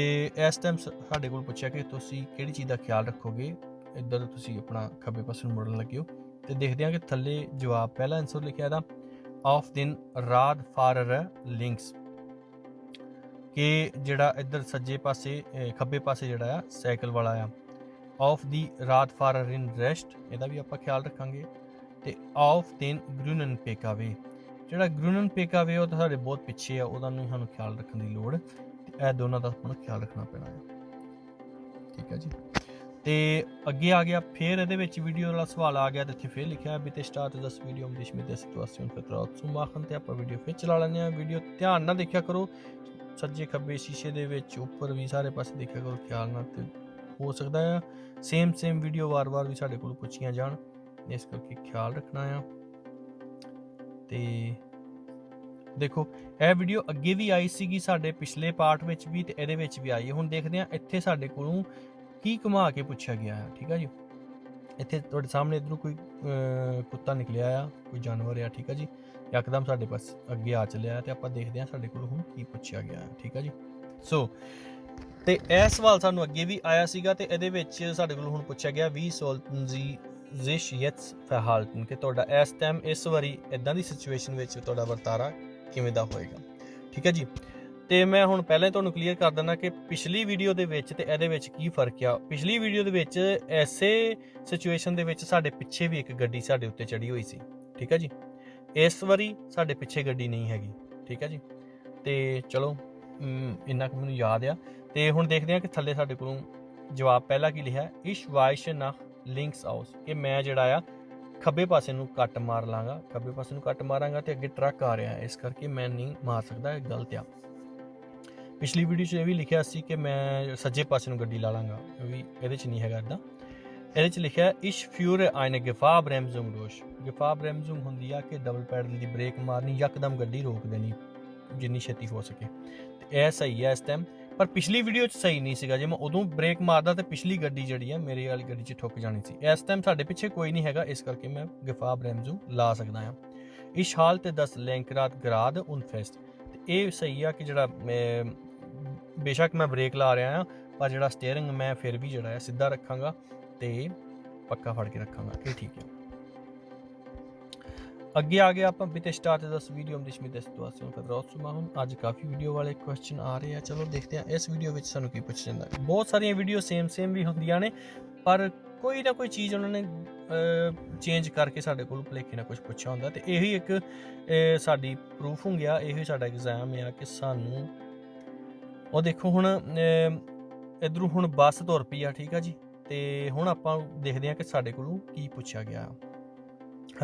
ਇਸ ਟਾਈਮ ਸਾਡੇ ਕੋਲ ਪੁੱਛਿਆ ਕਿ ਤੁਸੀਂ ਕਿਹੜੀ ਚੀਜ਼ ਦਾ ਖਿਆਲ ਰੱਖੋਗੇ। ਇੱਧਰ ਤੁਸੀਂ ਆਪਣਾ ਖੱਬੇ ਪਾਸੇ ਨੂੰ ਮੁੜਨ ਲੱਗੇ ਹੋ ਤੇ ਦੇਖਦੇ ਹਾਂ ਕਿ ਥੱਲੇ ਜਵਾਬ ਪਹਿਲਾ ਆਨਸਰ ਲਿਖਿਆ ਇਹਦਾ auf den Radfahrer links, ਕਿ ਜਿਹੜਾ ਇੱਧਰ ਸੱਜੇ ਪਾਸੇ ਖੱਬੇ ਪਾਸੇ ਜਿਹੜਾ ਆ ਸਾਈਕਲ ਵਾਲਾ ਆ। auf die Radfahrerin rechts, ਇਹਦਾ ਵੀ ਆਪਾਂ ਖਿਆਲ ਰੱਖਾਂਗੇ। ਤੇ auf den grünen PKW, ਜਿਹੜਾ grünen PKW ਉਹ ਤਾਂ ਸਾਡੇ ਬਹੁਤ ਪਿੱਛੇ ਆ, ਉਹਦਾ ਨੂੰ ਸਾਨੂੰ ਖਿਆਲ ਰੱਖਣ ਦੀ ਲੋੜ ਤੇ ਇਹ ਦੋਨਾਂ ਦਾ ਆਪਾਂ ਨੂੰ ਖਿਆਲ ਰੱਖਣਾ ਪੈਣਾ ਹੈ। ਠੀਕ ਹੈ ਜੀ। ਤੇ ਅੱਗੇ ਆ ਗਿਆ ਫਿਰ ਇਹਦੇ ਵਿੱਚ ਵੀਡੀਓ ਵਾਲਾ ਸਵਾਲ ਆ ਗਿਆ ਤੇ ਇੱਥੇ ਫਿਰ ਲਿਖਿਆ bitte starte das Video um dich mit der Situation vertraut zu machen। ਤੇ ਆਪਾਂ ਵੀਡੀਓ ਫਿਰ ਚਲਾ ਲੈਂਦੇ ਹਾਂ। ਵੀਡੀਓ ਧਿਆਨ ਨਾਲ ਦੇਖਿਆ ਕਰੋ, ਸੱਜੇ ਖੱਬੇ ਸ਼ੀਸ਼ੇ ਦੇ ਵਿੱਚ ਉੱਪਰ ਵੀ ਸਾਰੇ ਪਾਸੇ ਦੇਖਿਆ ਕਰੋ ਖਿਆਲ ਨਾਲ। ਤੇ ਹੋ ਸਕਦਾ ਆ ਸੇਮ ਵੀਡੀਓ ਵਾਰ-ਵਾਰ ਵੀ ਸਾਡੇ ਕੋਲ ਪੁੱਛੀਆਂ ਜਾਣ, ਇਸ ਕਰਕੇ ਖਿਆਲ ਰੱਖਣਾ ਆ। ਤੇ ਦੇਖੋ ਇਹ ਵੀਡੀਓ ਅੱਗੇ ਵੀ ਆਈ ਸੀਗੀ ਸਾਡੇ ਪਿਛਲੇ ਪਾਰਟ ਵਿੱਚ ਵੀ ਤੇ ਇਹਦੇ ਵਿੱਚ ਵੀ ਆਈ ਹੈ। ਹੁਣ ਦੇਖਦੇ ਹਾਂ ਇੱਥੇ ਸਾਡੇ ਕੋਲੋਂ ਕੀ ਘੁਮਾ ਕੇ ਪੁੱਛਿਆ ਗਿਆ ਹੈ। ਠੀਕ ਹੈ ਜੀ। ਇੱਥੇ ਤੁਹਾਡੇ ਸਾਹਮਣੇ ਇੱਧਰੋਂ ਕੋਈ ਕੁੱਤਾ ਨਿਕਲਿਆ ਆ, ਕੋਈ ਜਾਨਵਰ ਆ। ਠੀਕ ਹੈ ਜੀ। ਯਕਦਮ ਸਾਡੇ ਪਾਸ ਅੱਗੇ ਆ ਚੱਲਿਆ ਤੇ ਆਪਾਂ ਦੇਖਦੇ ਹਾਂ ਸਾਡੇ ਕੋਲ ਹੁਣ ਕੀ ਪੁੱਛਿਆ ਗਿਆ ਹੈ। ਠੀਕ ਹੈ ਜੀ। ਸੋ ਤੇ ਇਹ ਸਵਾਲ ਸਾਨੂੰ ਅੱਗੇ ਵੀ ਆਇਆ ਸੀਗਾ ਤੇ ਇਹਦੇ ਵਿੱਚ ਸਾਡੇ ਕੋਲ ਹੁਣ ਪੁੱਛਿਆ ਗਿਆ wie sollten Sie sich jetzt verhalten, ਕਿ ਤੁਹਾਡਾ ਇਸ ਟਾਈਮ ਇਸ ਵਾਰੀ ਇਦਾਂ ਦੀ ਸਿਚੁਏਸ਼ਨ ਵਿੱਚ ਤੁਹਾਡਾ ਵਰਤਾਰਾ ਕਿਵੇਂ ਦਾ ਹੋਏਗਾ। ਠੀਕ ਹੈ ਜੀ। ਤੇ ਮੈਂ ਹੁਣ ਪਹਿਲਾਂ ਹੀ ਤੁਹਾਨੂੰ ਕਲੀਅਰ ਕਰ ਦਿੰਦਾ ਕਿ ਪਿਛਲੀ ਵੀਡੀਓ ਦੇ ਵਿੱਚ ਤੇ ਇਹਦੇ ਵਿੱਚ ਕੀ ਫਰਕ ਆ। ਪਿਛਲੀ ਵੀਡੀਓ ਦੇ ਵਿੱਚ ਐਸੇ ਸਿਚੁਏਸ਼ਨ ਦੇ ਵਿੱਚ ਸਾਡੇ ਪਿੱਛੇ ਵੀ ਇੱਕ ਗੱਡੀ ਸਾਡੇ ਉੱਤੇ ਚੜੀ ਹੋਈ ਸੀ। ਠੀਕ ਹੈ ਜੀ। ਇਸ ਵਾਰੀ ਸਾਡੇ ਪਿੱਛੇ ਗੱਡੀ ਨਹੀਂ ਹੈਗੀ। ਠੀਕ ਹੈ ਜੀ। ਤੇ ਚਲੋ ਇੰਨਾ ਕੁ ਮੈਨੂੰ ਯਾਦ ਆ। ਤੇ ਹੁਣ ਦੇਖਦੇ ਹਾਂ ਕਿ ਥੱਲੇ ਸਾਡੇ ਕੋਲੋਂ ਜਵਾਬ ਪਹਿਲਾ ਕੀ ਲਿਖਿਆ ich weiche nach links aus, ਕਿ ਮੈਂ ਜਿਹੜਾ ਆ ਖੱਬੇ ਪਾਸੇ ਨੂੰ ਕੱਟ ਮਾਰ ਲਾਂਗਾ। ਖੱਬੇ ਪਾਸੇ ਨੂੰ ਕੱਟ ਮਾਰਾਂਗਾ ਤੇ ਅੱਗੇ ਟਰੱਕ ਆ ਰਿਹਾ ਇਸ ਕਰਕੇ ਮੈਂ ਨਹੀਂ ਮਾਰ ਸਕਦਾ, ਇਹ ਗਲਤ ਆ। ਪਿਛਲੀ ਵੀਡੀਓ 'ਚ ਇਹ ਵੀ ਲਿਖਿਆ ਸੀ ਕਿ ਮੈਂ ਸੱਜੇ ਪਾਸੇ ਨੂੰ ਗੱਡੀ ਲਾ ਲਾਂਗਾ, ਵੀ ਇਹਦੇ 'ਚ ਨਹੀਂ ਹੈਗਾ ਇੱਦਾਂ। ਇਹਦੇ 'ਚ ਲਿਖਿਆ ich führe eine Gefahrbremsung durch। Gefahrbremsung ਹੁੰਦੀ ਆ ਕਿ ਡਬਲ ਪੈਡਲ ਦੀ ਬ੍ਰੇਕ ਮਾਰਨੀ, ਯਕਦਮ ਗੱਡੀ ਰੋਕ ਦੇਣੀ ਜਿੰਨੀ ਛੇਤੀ ਹੋ ਸਕੇ। ਤੇ ਇਹ ਸਹੀ ਹੈ ਇਸ ਟਾਈਮ, ਪਰ ਪਿਛਲੀ ਵੀਡੀਓ 'ਚ ਸਹੀ ਨਹੀਂ ਸੀਗਾ। ਜੇ ਮੈਂ ਉਦੋਂ ਬ੍ਰੇਕ ਮਾਰਦਾ ਤਾਂ ਪਿਛਲੀ ਗੱਡੀ ਜਿਹੜੀ ਆ ਮੇਰੇ ਵਾਲੀ ਗੱਡੀ 'ਚ ਠੁੱਕ ਜਾਣੀ ਸੀ। ਇਸ ਟਾਈਮ ਸਾਡੇ ਪਿੱਛੇ ਕੋਈ ਨਹੀਂ ਹੈਗਾ, ਇਸ ਕਰਕੇ ਮੈਂ Gefahrbremsung ਲਾ ਸਕਦਾ ਹਾਂ। ich halte das Lenkrad gerade und fest, ਤੇ ਇਹ ਸਹੀ ਆ ਕਿ ਜਿਹੜਾ ਬੇਸ਼ੱਕ ਮੈਂ ਬ੍ਰੇਕ ਲਾ ਰਿਹਾ ਹਾਂ ਪਰ ਜਿਹੜਾ ਸਟੀਅਰਿੰਗ ਮੈਂ ਫਿਰ ਵੀ ਜਿਹੜਾ ਹੈ ਸਿੱਧਾ ਰੱਖਾਂਗਾ ਤੇ ਪੱਕਾ ਫੜ ਕੇ ਰੱਖਾਂਗਾ। ਇਹ ਠੀਕ ਹੈ। ਅੱਗੇ ਆ ਗਿਆ ਆਪਾਂ ਬਿਤੇ ਸਟਾਰਟ ਦਸ ਵੀਡੀਓ ਦਿਸ਼ਮੀ ਦੇ ਸਿਚੁਏਸ਼ਨ ਫਤਰੌਤ ਸੁਮਾਹਮ। ਅੱਜ ਕਾਫੀ ਵੀਡੀਓ ਵਾਲੇ ਕੁਐਸਚਨ ਆ ਰਹੇ ਆ, ਚਲੋ ਦੇਖਦੇ ਹਾਂ ਇਸ ਵੀਡੀਓ ਵਿੱਚ ਸਾਨੂੰ ਕੀ ਪੁੱਛਿਆ ਜਾਂਦਾ। ਬਹੁਤ ਸਾਰੀਆਂ ਵੀਡੀਓ ਸੇਮ ਵੀ ਹੁੰਦੀਆਂ ਨੇ, ਪਰ ਕੋਈ ਨਾ ਕੋਈ ਚੀਜ਼ ਉਹਨਾਂ ਨੇ ਚੇਂਜ ਕਰਕੇ ਸਾਡੇ ਕੋਲ ਭੁਲੇਖੇ ਨਾਲ ਕੁਝ ਪੁੱਛਿਆ ਹੁੰਦਾ, ਤੇ ਇਹੀ ਇੱਕ ਸਾਡੀ ਪ੍ਰੂਫ ਹੋ ਗਿਆ, ਇਹੀ ਸਾਡਾ ਐਗਜ਼ਾਮ ਆ ਕਿ ਸਾਨੂੰ ਉਹ ਦੇਖੋ ਹੁਣ ਇੱਧਰੋਂ ਹੁਣ ਬੱਸ ਤੁਰ ਪਈ ਆ, ਠੀਕ ਆ ਜੀ। ਤੇ ਹੁਣ ਆਪਾਂ ਦੇਖਦੇ ਹਾਂ ਕਿ ਸਾਡੇ ਕੋਲੋਂ ਕੀ ਪੁੱਛਿਆ ਗਿਆ।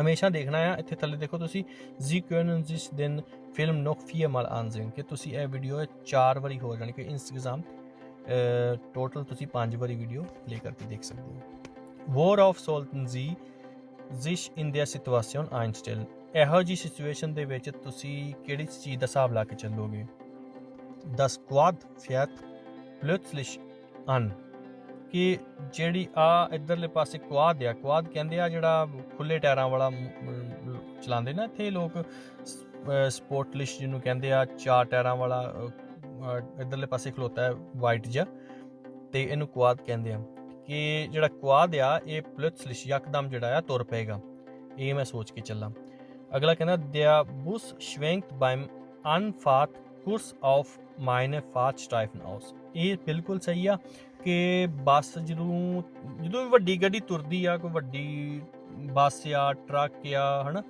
ਹਮੇਸ਼ਾ ਦੇਖਣਾ ਆ, ਇੱਥੇ ਥੱਲੇ ਦੇਖੋ ਤੁਸੀਂ ਜੀ können sich den Film noch viermal ansehen, ਕਿ ਤੁਸੀਂ ਇਹ ਵੀਡੀਓ 4 ਵਾਰੀ ਹੋ ਜਾਣੀ ਕਿ ਇੰਸਟਾਗ੍ਰਾਮ ਟੋਟਲ ਤੁਸੀਂ 5 ਵਾਰੀ ਵੀਡੀਓ ਪਲੇ ਕਰਕੇ ਦੇਖ ਸਕਦੇ ਹੋ। Worauf sollten Sie sich in der Situation einstellen, ਇਹੋ ਜਿਹੀ ਸਿਚੁਏਸ਼ਨ ਦੇ ਵਿੱਚ ਤੁਸੀਂ ਕਿਹੜੀ ਚੀਜ਼ ਦਾ ਹਿਸਾਬ ਲਾ ਕੇ ਚੱਲੋਗੇ। Das Quad fährt plötzlich an, ਕਿ ਜਿਹੜੀ ਆ ਇੱਧਰਲੇ ਪਾਸੇ ਕੁਆਦ ਆ, ਕੁਆਦ ਕਹਿੰਦੇ ਆ ਜਿਹੜਾ ਖੁੱਲੇ ਟਾਇਰਾਂ ਵਾਲਾ ਚਲਾਉਂਦੇ ਨਾ ਇੱਥੇ ਲੋਕ, ਸਪੋਰਟਲਿਸ਼ ਜਿਹਨੂੰ ਕਹਿੰਦੇ ਆ, 4 ਟਾਇਰਾਂ ਵਾਲਾ ਇੱਧਰਲੇ ਪਾਸੇ ਖਲੋਤਾ ਹੈ ਵਾਈਟ ਜਿਹਾ, ਤੇ ਇਹਨੂੰ ਕੁਆਦ ਕਹਿੰਦੇ ਆ। ਕਿ ਜਿਹੜਾ ਕੁਆਦ ਆ ਇਹ ਪਲੁtzlich ਯਕਦਮ ਜਿਹੜਾ ਆ ਤੁਰ ਪਏਗਾ, ਇਹ ਮੈਂ ਸੋਚ ਕੇ ਚੱਲਾਂ। ਅਗਲਾ ਕਹਿੰਦਾ der Bus schwenkt beim Anfahrt kurz auf meine Fahrtstreifen aus, ਇਹ ਬਿਲਕੁਲ ਸਹੀ ਆ ਕਿ ਬੱਸ ਜਦੋਂ ਵੀ ਵੱਡੀ ਗੱਡੀ ਤੁਰਦੀ ਆ, ਕੋਈ ਵੱਡੀ ਬੱਸ ਆ, ਟਰੱਕ ਆ, ਹੈ ਨਾ,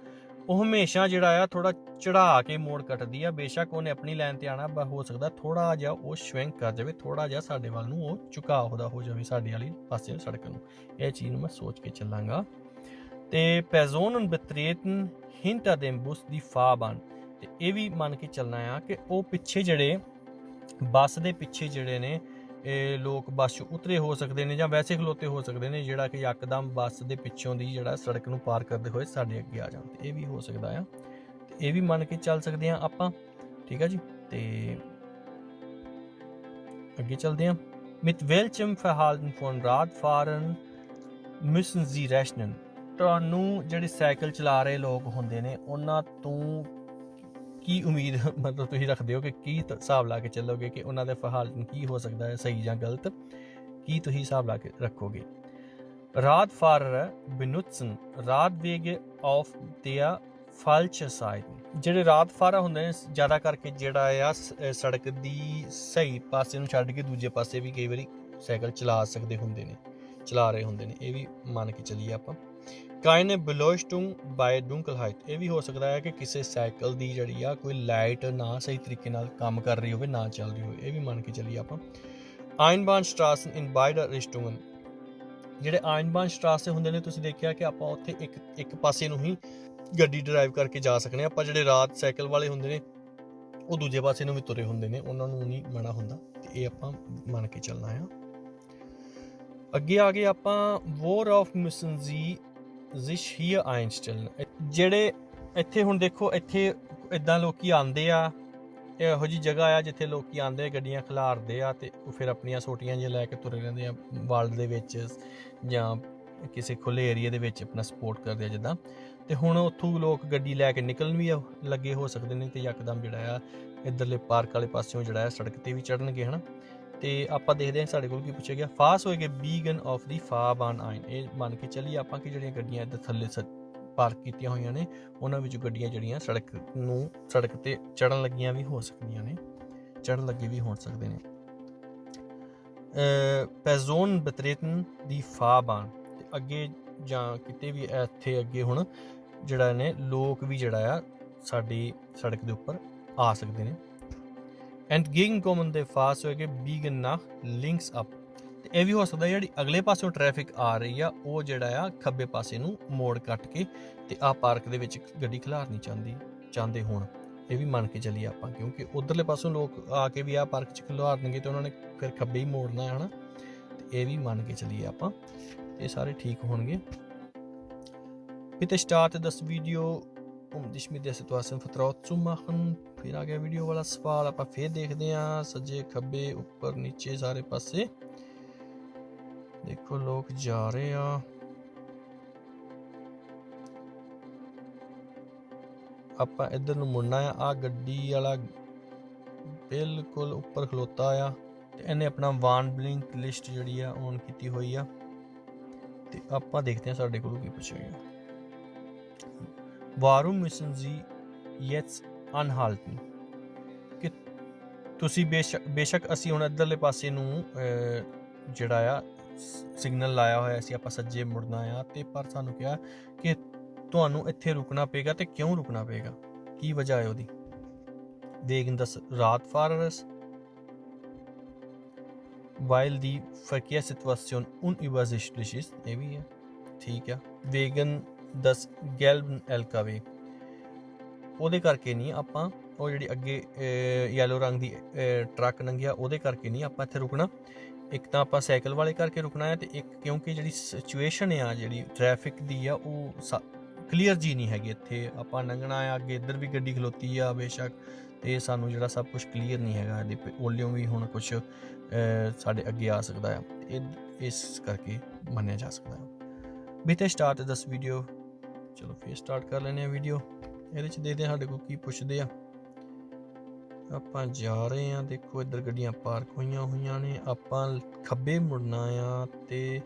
ਉਹ ਹਮੇਸ਼ਾ ਜਿਹੜਾ ਆ ਥੋੜਾ ਚੜਾ ਕੇ ਮੋੜ ਕੱਟਦੀ ਆ। ਬੇਸ਼ੱਕ ਉਹਨੇ ਆਪਣੀ ਲਾਈਨ ਤੇ ਆਣਾ, ਹੋ ਸਕਦਾ ਥੋੜਾ ਜਿਹਾ ਉਹ ਸ਼ਵਿੰਕ ਕਰ ਜਾਵੇ, ਥੋੜਾ ਜਿਹਾ ਸਾਡੇ ਵੱਲ ਨੂੰ ਉਹ ਝੁਕਾਅ ਉਹਦਾ ਹੋ ਜਾਵੇ ਸਾਡੇ ਵਾਲੀ ਪਾਸੇ ਸੜਕ ਨੂੰ। ਇਹ ਚੀਜ਼ ਨੂੰ ਮੈਂ ਸੋਚ ਕੇ ਚੱਲਾਂਗਾ। ਤੇ Personen betreten hinter dem Bus die Fahrbahn, ਤੇ ਇਹ ਵੀ ਮੰਨ ਕੇ ਚੱਲਣਾ ਆ ਕਿ ਉਹ ਪਿੱਛੇ ਜਿਹੜੇ ਬੱਸ ਦੇ ਪਿੱਛੇ ਜਿਹੜੇ ਨੇ ਇਹ ਲੋਕ ਬੱਸ 'ਚੋਂ ਉਤਰੇ ਹੋ ਸਕਦੇ ਨੇ ਜਾਂ ਵੈਸੇ ਖਲੋਤੇ ਹੋ ਸਕਦੇ ਨੇ, ਜਿਹੜਾ ਕਿ ਯਕਦਮ ਬੱਸ ਦੇ ਪਿੱਛੋਂ ਦੀ ਜਿਹੜਾ ਸੜਕ ਨੂੰ ਪਾਰ ਕਰਦੇ ਹੋਏ ਸਾਡੇ ਅੱਗੇ ਆ ਜਾਣ, ਤੇ ਇਹ ਵੀ ਹੋ ਸਕਦਾ ਆ, ਤੇ ਇਹ ਵੀ ਮੰਨ ਕੇ ਚੱਲ ਸਕਦੇ ਆ ਆਪਾਂ, ਠੀਕ ਆ ਜੀ। ਤੇ ਅੱਗੇ ਚੱਲਦੇ ਆ। Mit welchem Verhalten von Radfahrern müssen Sie rechnen, ਤੁਹਾਨੂੰ ਜਿਹੜੇ ਸਾਈਕਲ ਚਲਾ ਰਹੇ ਲੋਕ ਹੁੰਦੇ ਨੇ ਉਹਨਾਂ ਤੋਂ ਕੀ ਉਮੀਦ ਮਤਲਬ ਤੁਸੀਂ ਰੱਖਦੇ ਹੋ ਕਿ ਕੀ ਹਿਸਾਬ ਲਾ ਕੇ ਚੱਲੋਗੇ ਕਿ ਉਹਨਾਂ ਦੇ verhalten ਕੀ ਹੋ ਸਕਦਾ ਹੈ, ਸਹੀ ਜਾਂ ਗਲਤ, ਕੀ ਤੁਸੀਂ ਹਿਸਾਬ ਲਾ ਕੇ ਰੱਖੋਗੇ। Radfahrer benutzen Radwege auf der falschen Seite, ਜਿਹੜੇ ਰਾਦਫਾਰਾ ਹੁੰਦੇ ਨੇ ਜ਼ਿਆਦਾ ਕਰਕੇ ਜਿਹੜਾ ਆ ਸੜਕ ਦੀ ਸਹੀ ਪਾਸੇ ਨੂੰ ਛੱਡ ਕੇ ਦੂਜੇ ਪਾਸੇ ਵੀ ਕਈ ਵਾਰੀ ਸਾਈਕਲ ਚਲਾ ਰਹੇ ਹੁੰਦੇ ਨੇ, ਇਹ ਵੀ ਮੰਨ ਕੇ ਚੱਲੀਏ ਆਪਾਂ। keine Beleuchtung bei Dunkelheit, ਇਹ ਵੀ ਹੋ ਸਕਦਾ ਹੈ ਕਿ ਕਿਸੇ ਸਾਈਕਲ ਦੀ ਜਿਹੜੀ ਆ ਕੋਈ ਲਾਈਟ ਨਾ ਸਹੀ ਤਰੀਕੇ ਨਾਲ ਕੰਮ ਕਰ ਰਹੀ ਹੋਵੇ, ਨਾ ਚੱਲ ਰਹੀ ਹੋਵੇ, ਇਹ ਵੀ ਮੰਨ ਕੇ ਚੱਲੀਏ ਆਪਾਂ। Einbahnstraßen in beide Richtungen, ਜਿਹੜੇ Einbahnstraße ਹੁੰਦੇ ਨੇ ਤੁਸੀਂ ਦੇਖਿਆ ਕਿ ਆਪਾਂ ਉੱਥੇ ਇੱਕ ਪਾਸੇ ਨੂੰ ਹੀ ਗੱਡੀ ਡਰਾਈਵ ਕਰਕੇ ਜਾ ਸਕਦੇ ਹਾਂ। ਆਪਾਂ ਜਿਹੜੇ ਰਾਤ ਸਾਈਕਲ ਵਾਲੇ ਹੁੰਦੇ ਨੇ ਉਹ ਦੂਜੇ ਪਾਸੇ ਨੂੰ ਵੀ ਤੁਰੇ ਹੁੰਦੇ ਨੇ, ਉਹਨਾਂ ਨੂੰ ਨਹੀਂ ਮਨਾ ਹੁੰਦਾ, ਤੇ ਇਹ ਆਪਾਂ ਮੰਨ ਕੇ ਚੱਲਣਾ ਆ। ਅੱਗੇ ਆ ਗਏ ਆਪਾਂ Worauf müssen Sie sich hier einstellen, ਜਿਹੜੇ ਇੱਥੇ ਹੁਣ ਦੇਖੋ ਇੱਥੇ ਇਦਾਂ ਲੋਕੀ ਆਉਂਦੇ ਆ, ਇਹੋ ਜਿਹੀ ਜਗ੍ਹਾ ਆ ਜਿੱਥੇ ਲੋਕੀ ਆਉਂਦੇ ਗੱਡੀਆਂ ਖਿਲਾਰਦੇ ਆ, ਤੇ ਉਹ ਫਿਰ ਆਪਣੀਆਂ ਸੋਟੀਆਂ ਜਿਹੀਆਂ ਲੈ ਕੇ ਤੁਰੇ ਰਹਿੰਦੇ ਆ ਵਰਲਡ ਦੇ ਵਿੱਚ ਜਾਂ ਕਿਸੇ ਖੁੱਲੇ ਏਰੀਆ ਦੇ ਵਿੱਚ ਆਪਣਾ ਸਪੋਰਟ ਕਰਦੇ ਆ ਜਿੱਦਾਂ। ਤੇ ਹੁਣ ਉੱਥੋਂ ਲੋਕ ਗੱਡੀ ਲੈ ਕੇ ਨਿਕਲਣ ਵੀ ਲੱਗੇ ਹੋ ਸਕਦੇ ਨੇ, ਤੇ ਯਕਦਮ ਜਿਹੜਾ ਆ ਇੱਧਰਲੇ ਪਾਰਕ ਵਾਲੇ ਪਾਸਿਓਂ ਜਿਹੜਾ ਆ ਸੜਕ ਤੇ ਵੀ ਚੜਨਗੇ, ਹਨਾ। ਤੇ ਆਪਾਂ ਦੇਖਦੇ ਹਾਂ ਸਾਡੇ ਕੋਲ ਕੀ ਪੁੱਛਿਆ ਗਿਆ। ਫਾਸ ਹੋਏਗੇ ਬਿਗਨ ਆਫ ਦੀ ਫਾਰਬਾਨ ਆਈਨ, ਇਹ ਮੰਨ ਕੇ ਚੱਲੀਏ ਆਪਾਂ ਕਿ ਜਿਹੜੀਆਂ ਗੱਡੀਆਂ ਇੱਧਰ ਥੱਲੇ ਪਾਰਕ ਕੀਤੀਆਂ ਹੋਈਆਂ ਨੇ ਉਹਨਾਂ ਵਿੱਚੋਂ ਗੱਡੀਆਂ ਜਿਹੜੀਆਂ ਸੜਕ ਤੇ ਚੜਨ ਲੱਗੀਆਂ ਵੀ ਹੋ ਸਕਦੀਆਂ ਨੇ, ਚੜਨ ਲੱਗੇ ਵੀ ਹੋ ਸਕਦੇ ਨੇ। Personen betreten die Fahrbahn, ਤੇ ਅੱਗੇ ਜਾਂ ਕਿਤੇ ਵੀ ਇੱਥੇ ਅੱਗੇ ਹੁਣ ਜਿਹੜਾ ਨੇ ਲੋਕ ਵੀ ਜਿਹੜਾ ਆ ਸਾਡੀ ਸੜਕ ਦੇ ਉੱਪਰ ਆ ਸਕਦੇ ਨੇ। Entgegenkommende Fahrzeuge biegen nach links ab, ਤੇ ਇਹ ਵੀ ਹੋ ਸਕਦਾ ਜਿਹੜੀ ਅਗਲੇ ਪਾਸਿਓਂ ਟ੍ਰੈਫਿਕ ਆ ਰਹੀ ਆ ਉਹ ਜਿਹੜਾ ਆ ਖੱਬੇ ਪਾਸੇ ਨੂੰ ਮੋੜ ਕੱਟ ਕੇ ਤੇ ਆ ਪਾਰਕ ਦੇ ਵਿੱਚ ਗੱਡੀ ਖਿਲਾਰਨੀ ਚਾਹੁੰਦੇ ਹੋਣ, ਇਹ ਵੀ ਮੰਨ ਕੇ ਚੱਲੀਏ ਆਪਾਂ, ਕਿਉਂਕਿ ਉਧਰਲੇ ਪਾਸੋਂ ਲੋਕ ਆ ਕੇ ਵੀ ਆ ਪਾਰਕ 'ਚ ਖਿਲਾਰਨਗੇ ਤੇ ਉਹਨਾਂ ਨੇ ਫਿਰ ਖੱਬੇ ਹੀ ਮੋੜਨਾ ਹੈ ਨਾ, ਤੇ ਇਹ ਵੀ ਮੰਨ ਕੇ ਚੱਲੀਏ ਆਪਾਂ, ਇਹ ਸਾਰੇ ਠੀਕ ਹੋਣਗੇ। Bitte starte das Video, um dich mit der Situation vertraut zu machen। ਫਿਰ ਆ ਗਿਆ ਵੀਡੀਓ ਵਾਲਾ ਸਵਾਲ, ਆਪਾਂ ਫਿਰ ਦੇਖਦੇ ਹਾਂ ਸੱਜੇ ਖੱਬੇ ਉੱਪਰ ਨੀਚੇ ਸਾਰੇ ਪਾਸੇ ਦੇਖੋ ਲੋਕ ਜਾ ਰਹੇ ਆ। ਆਪਾਂ ਇੱਧਰ ਨੂੰ ਮੁੜਨਾ ਆ ਗੱਡੀ ਵਾਲਾ ਬਿਲਕੁਲ ਉੱਪਰ ਖਲੋਤਾ ਆ, ਤੇ ਇਹਨੇ ਆਪਣਾ ਵਾਨ ਬਲਿੰਕ ਲਿਸਟ ਜਿਹੜੀ ਆ ਔਨ ਕੀਤੀ ਹੋਈ ਆ, ਤੇ ਆਪਾਂ ਦੇਖਦੇ ਹਾਂ ਸਾਡੇ ਕੋਲ ਕੀ ਪੁੱਛਿਆ ਗਿਆ। Warum müssen Sie jetzt anhalten? ਕਿ ਤੁਸੀਂ ਬੇਸ਼ੱਕ ਅਸੀਂ ਹੁਣ ਇੱਧਰਲੇ ਪਾਸੇ ਨੂੰ ਜਿਹੜਾ ਆ ਸਿਗਨਲ ਲਾਇਆ ਹੋਇਆ ਸੀ, ਆਪਾਂ ਸੱਜੇ ਮੁੜਨਾ ਆ, ਤੇ ਪਰ ਸਾਨੂੰ ਕਿਹਾ ਕਿ ਤੁਹਾਨੂੰ ਇੱਥੇ ਰੁਕਣਾ ਪਏਗਾ। ਤੇ ਕਿਉਂ ਰੁਕਣਾ ਪਏਗਾ, ਕੀ ਵਜ੍ਹਾ ਹੈ ਉਹਦੀ? wegen des Radfahrers, weil die Verkehrssituation unübersichtlich ist, ਇਹ ਵੀ ਹੈ, ਠੀਕ ਆ। wegen des gelben LKW, ਉਹਦੇ ਕਰਕੇ ਨਹੀਂ ਆਪਾਂ, ਉਹ ਜਿਹੜੀ ਅੱਗੇ ਯੈਲੋ ਰੰਗ ਦੀ ਟਰੱਕ ਲੰਘਿਆ ਉਹਦੇ ਕਰਕੇ ਨਹੀਂ ਆਪਾਂ ਇੱਥੇ ਰੁਕਣਾ। ਇੱਕ ਤਾਂ ਆਪਾਂ ਸਾਈਕਲ ਵਾਲੇ ਕਰਕੇ ਰੁਕਣਾ ਹੈ, ਤੇ ਇੱਕ ਕਿਉਂਕਿ ਜਿਹੜੀ ਸਿਚੁਏਸ਼ਨ ਆ ਜਿਹੜੀ ਟ੍ਰੈਫਿਕ ਦੀ ਆ ਉਹ ਕਲੀਅਰ ਜੀ ਨਹੀਂ ਹੈਗੀ। ਇੱਥੇ ਆਪਾਂ ਲੰਘਣਾ ਆ, ਅੱਗੇ ਇੱਧਰ ਵੀ ਗੱਡੀ ਖਲੋਤੀ ਆ ਬੇਸ਼ੱਕ, ਤੇ ਸਾਨੂੰ ਜਿਹੜਾ ਸਭ ਕੁਝ ਕਲੀਅਰ ਨਹੀਂ ਹੈਗਾ। ਇਹਦੇ ਓਲਿਓ ਵੀ ਹੁਣ ਕੁਛ ਸਾਡੇ ਅੱਗੇ ਆ ਸਕਦਾ ਆ, ਇਸ ਕਰਕੇ ਮੰਨਿਆ ਜਾ ਸਕਦਾ ਹੈ। ਬਿਤੇ ਸਟਾਰਟ ਦਸ ਵੀਡੀਓ, ਚਲੋ ਫਿਰ ਸਟਾਰਟ ਕਰ ਲੈਂਦੇ ਆ ਵੀਡੀਓ। ਇਹਦੇ 'ਚ ਦੇਖਦੇ ਸਾਡੇ ਕੋਲ ਕੀ ਪੁੱਛਦੇ ਆ। ਆਪਾਂ ਜਾ ਰਹੇ ਆ, ਦੇਖੋ ਇੱਧਰ ਗੱਡੀਆਂ ਪਾਰਕ ਹੋਈਆਂ ਨੇ, ਆਪਾਂ ਖੱਬੇ ਮੁੜਨਾ ਆ, ਤੇ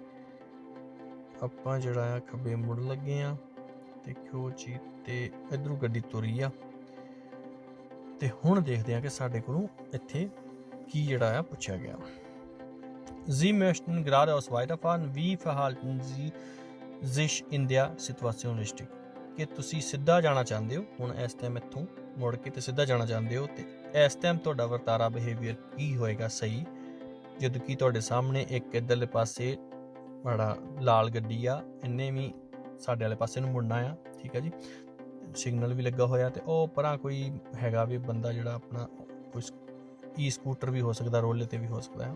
ਆਪਾਂ ਜਿਹੜਾ ਆ ਖੱਬੇ ਮੁੜਨ ਲੱਗੇ ਆ। ਦੇਖੋ ਜੀ, ਤੇ ਇੱਧਰੋਂ ਗੱਡੀ ਤੁਰੀ ਆ, ਤੇ ਹੁਣ ਦੇਖਦੇ ਆ ਕਿ ਸਾਡੇ ਕੋਲੋਂ ਇੱਥੇ ਕੀ ਜਿਹੜਾ ਆ ਪੁੱਛਿਆ ਗਿਆ। Sie möchten geradeaus weiterfahren, wie verhalten Sie sich in der Situation richtig? ਕਿ ਤੁਸੀਂ ਸਿੱਧਾ ਜਾਣਾ ਚਾਹੁੰਦੇ ਹੋ, ਹੁਣ ਇਸ ਟਾਈਮ ਇੱਥੋਂ ਮੁੜ ਕੇ ਤੇ ਸਿੱਧਾ ਜਾਣਾ ਚਾਹੁੰਦੇ ਹੋ, ਤੇ ਇਸ ਟਾਈਮ ਤੁਹਾਡਾ ਵਰਤਾਰਾ ਬਿਹੇਵੀਅਰ ਕੀ ਹੋਏਗਾ ਸਹੀ, ਜਦੋਂ ਕਿ ਤੁਹਾਡੇ ਸਾਹਮਣੇ ਇੱਕ ਇੱਧਰਲੇ ਪਾਸੇ ਬੜਾ ਲਾਲ ਗੱਡੀ ਆ, ਇਹਨੇ ਵੀ ਸਾਡੇ ਵਾਲੇ ਪਾਸੇ ਨੂੰ ਮੁੜਨਾ ਆ, ਠੀਕ ਹੈ ਜੀ। ਸਿਗਨਲ ਵੀ ਲੱਗਾ ਹੋਇਆ, ਤੇ ਉਹ ਪਰਾਂ ਕੋਈ ਹੈਗਾ ਵੀ ਬੰਦਾ ਜਿਹੜਾ ਆਪਣਾ ਕੋਈ ਈ ਸਕੂਟਰ ਵੀ ਹੋ ਸਕਦਾ, ਰੋਲੇ ਤੇ ਵੀ ਹੋ ਸਕਦਾ ਹੈ।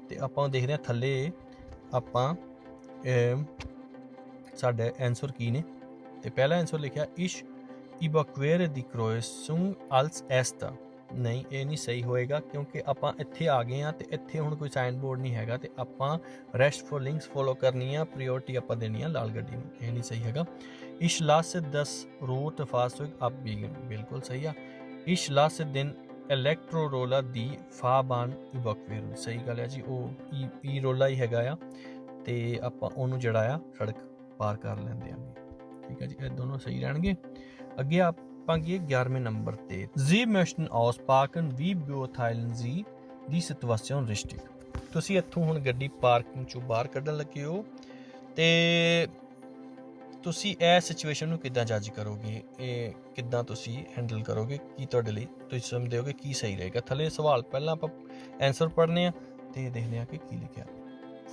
ਤੇ ਆਪਾਂ ਦੇਖਦੇ ਹਾਂ ਥੱਲੇ ਆਪਾਂ ਸਾਡੇ ਆਨਸਰ ਕੀ ਨੇ। ਤੇ ਪਹਿਲਾ ਆਨਸਰ ਲਿਖਿਆ ਇਸ਼ ਇਵੈਕੁਏਰ ਦੀ ਕ੍ਰੋਇਸੁੰਗ ਅਲਸ ਐਸਟਾ। ਨਹੀਂ, ਇਹ ਨਹੀਂ ਸਹੀ ਹੋਏਗਾ, ਕਿਉਂਕਿ ਆਪਾਂ ਇੱਥੇ ਆ ਗਏ ਆ, ਤੇ ਇੱਥੇ ਹੁਣ ਕੋਈ ਸਾਈਨ ਬੋਰਡ ਨਹੀਂ ਹੈਗਾ, ਤੇ ਆਪਾਂ ਰੈਸਟ ਫॉर ਲਿੰਕਸ ਫੋਲੋ ਕਰਨੀ ਆ, ਪ੍ਰਾਇੋਰਟੀ ਆਪਾਂ ਦੇਣੀ ਆ ਲਾਲ ਗੱਡੀ ਨੂੰ। ਇਹ ਨਹੀਂ ਸਹੀ ਹੈਗਾ। Ich lasse das rote Fahrzeug abbiegen, ਬਿਲਕੁਲ ਸਹੀ ਆ। Ich lasse den Elektroroller die Fahrbahn überqueren, ਸਹੀ ਗੱਲ ਹੈ ਜੀ। ਉਹ ਈ ਰੋਲਾ ਹੀ ਹੈਗਾ ਆ, ਤੇ ਆਪਾਂ ਉਹਨੂੰ ਜਿਹੜਾ ਆ ਸੜਕ ਪਾਰ ਕਰ ਲੈਂਦੇ ਆਂਗੇ, ਠੀਕ ਹੈ ਜੀ। ਇਹ ਦੋਨੋਂ ਸਹੀ ਰਹਿਣਗੇ। ਅੱਗੇ ਆਪਾਂ ਗਏ 11ਵੇਂ ਨੰਬਰ ਤੇ। Sie möchten ausparken, wie beurteilen Sie die Situation richtig? ਤੁਸੀਂ ਇੱਥੋਂ ਹੁਣ ਗੱਡੀ ਪਾਰਕਿੰਗ ਚੋਂ ਬਾਹਰ ਕੱਢਣ ਲੱਗੇ ਹੋ, ਤੇ ਤੁਸੀਂ ਇਹ ਸਿਚੁਏਸ਼ਨ ਨੂੰ ਕਿੱਦਾਂ ਜੱਜ ਕਰੋਗੇ, ਇਹ ਕਿੱਦਾਂ ਤੁਸੀਂ ਹੈਂਡਲ ਕਰੋਗੇ, ਕੀ ਤੁਹਾਡੇ ਲਈ ਤੁਸੀਂ ਸਮਝਦੇ ਹੋ ਕਿ ਕੀ ਸਹੀ ਰਹੇਗਾ। ਥੱਲੇ ਸਵਾਲ ਪਹਿਲਾਂ ਆਪਾਂ ਆਨਸਰ ਪੜ੍ਹਨੇ ਆ, ਤੇ ਦੇਖਦੇ ਆ ਕਿ ਕੀ ਲਿਖਿਆ।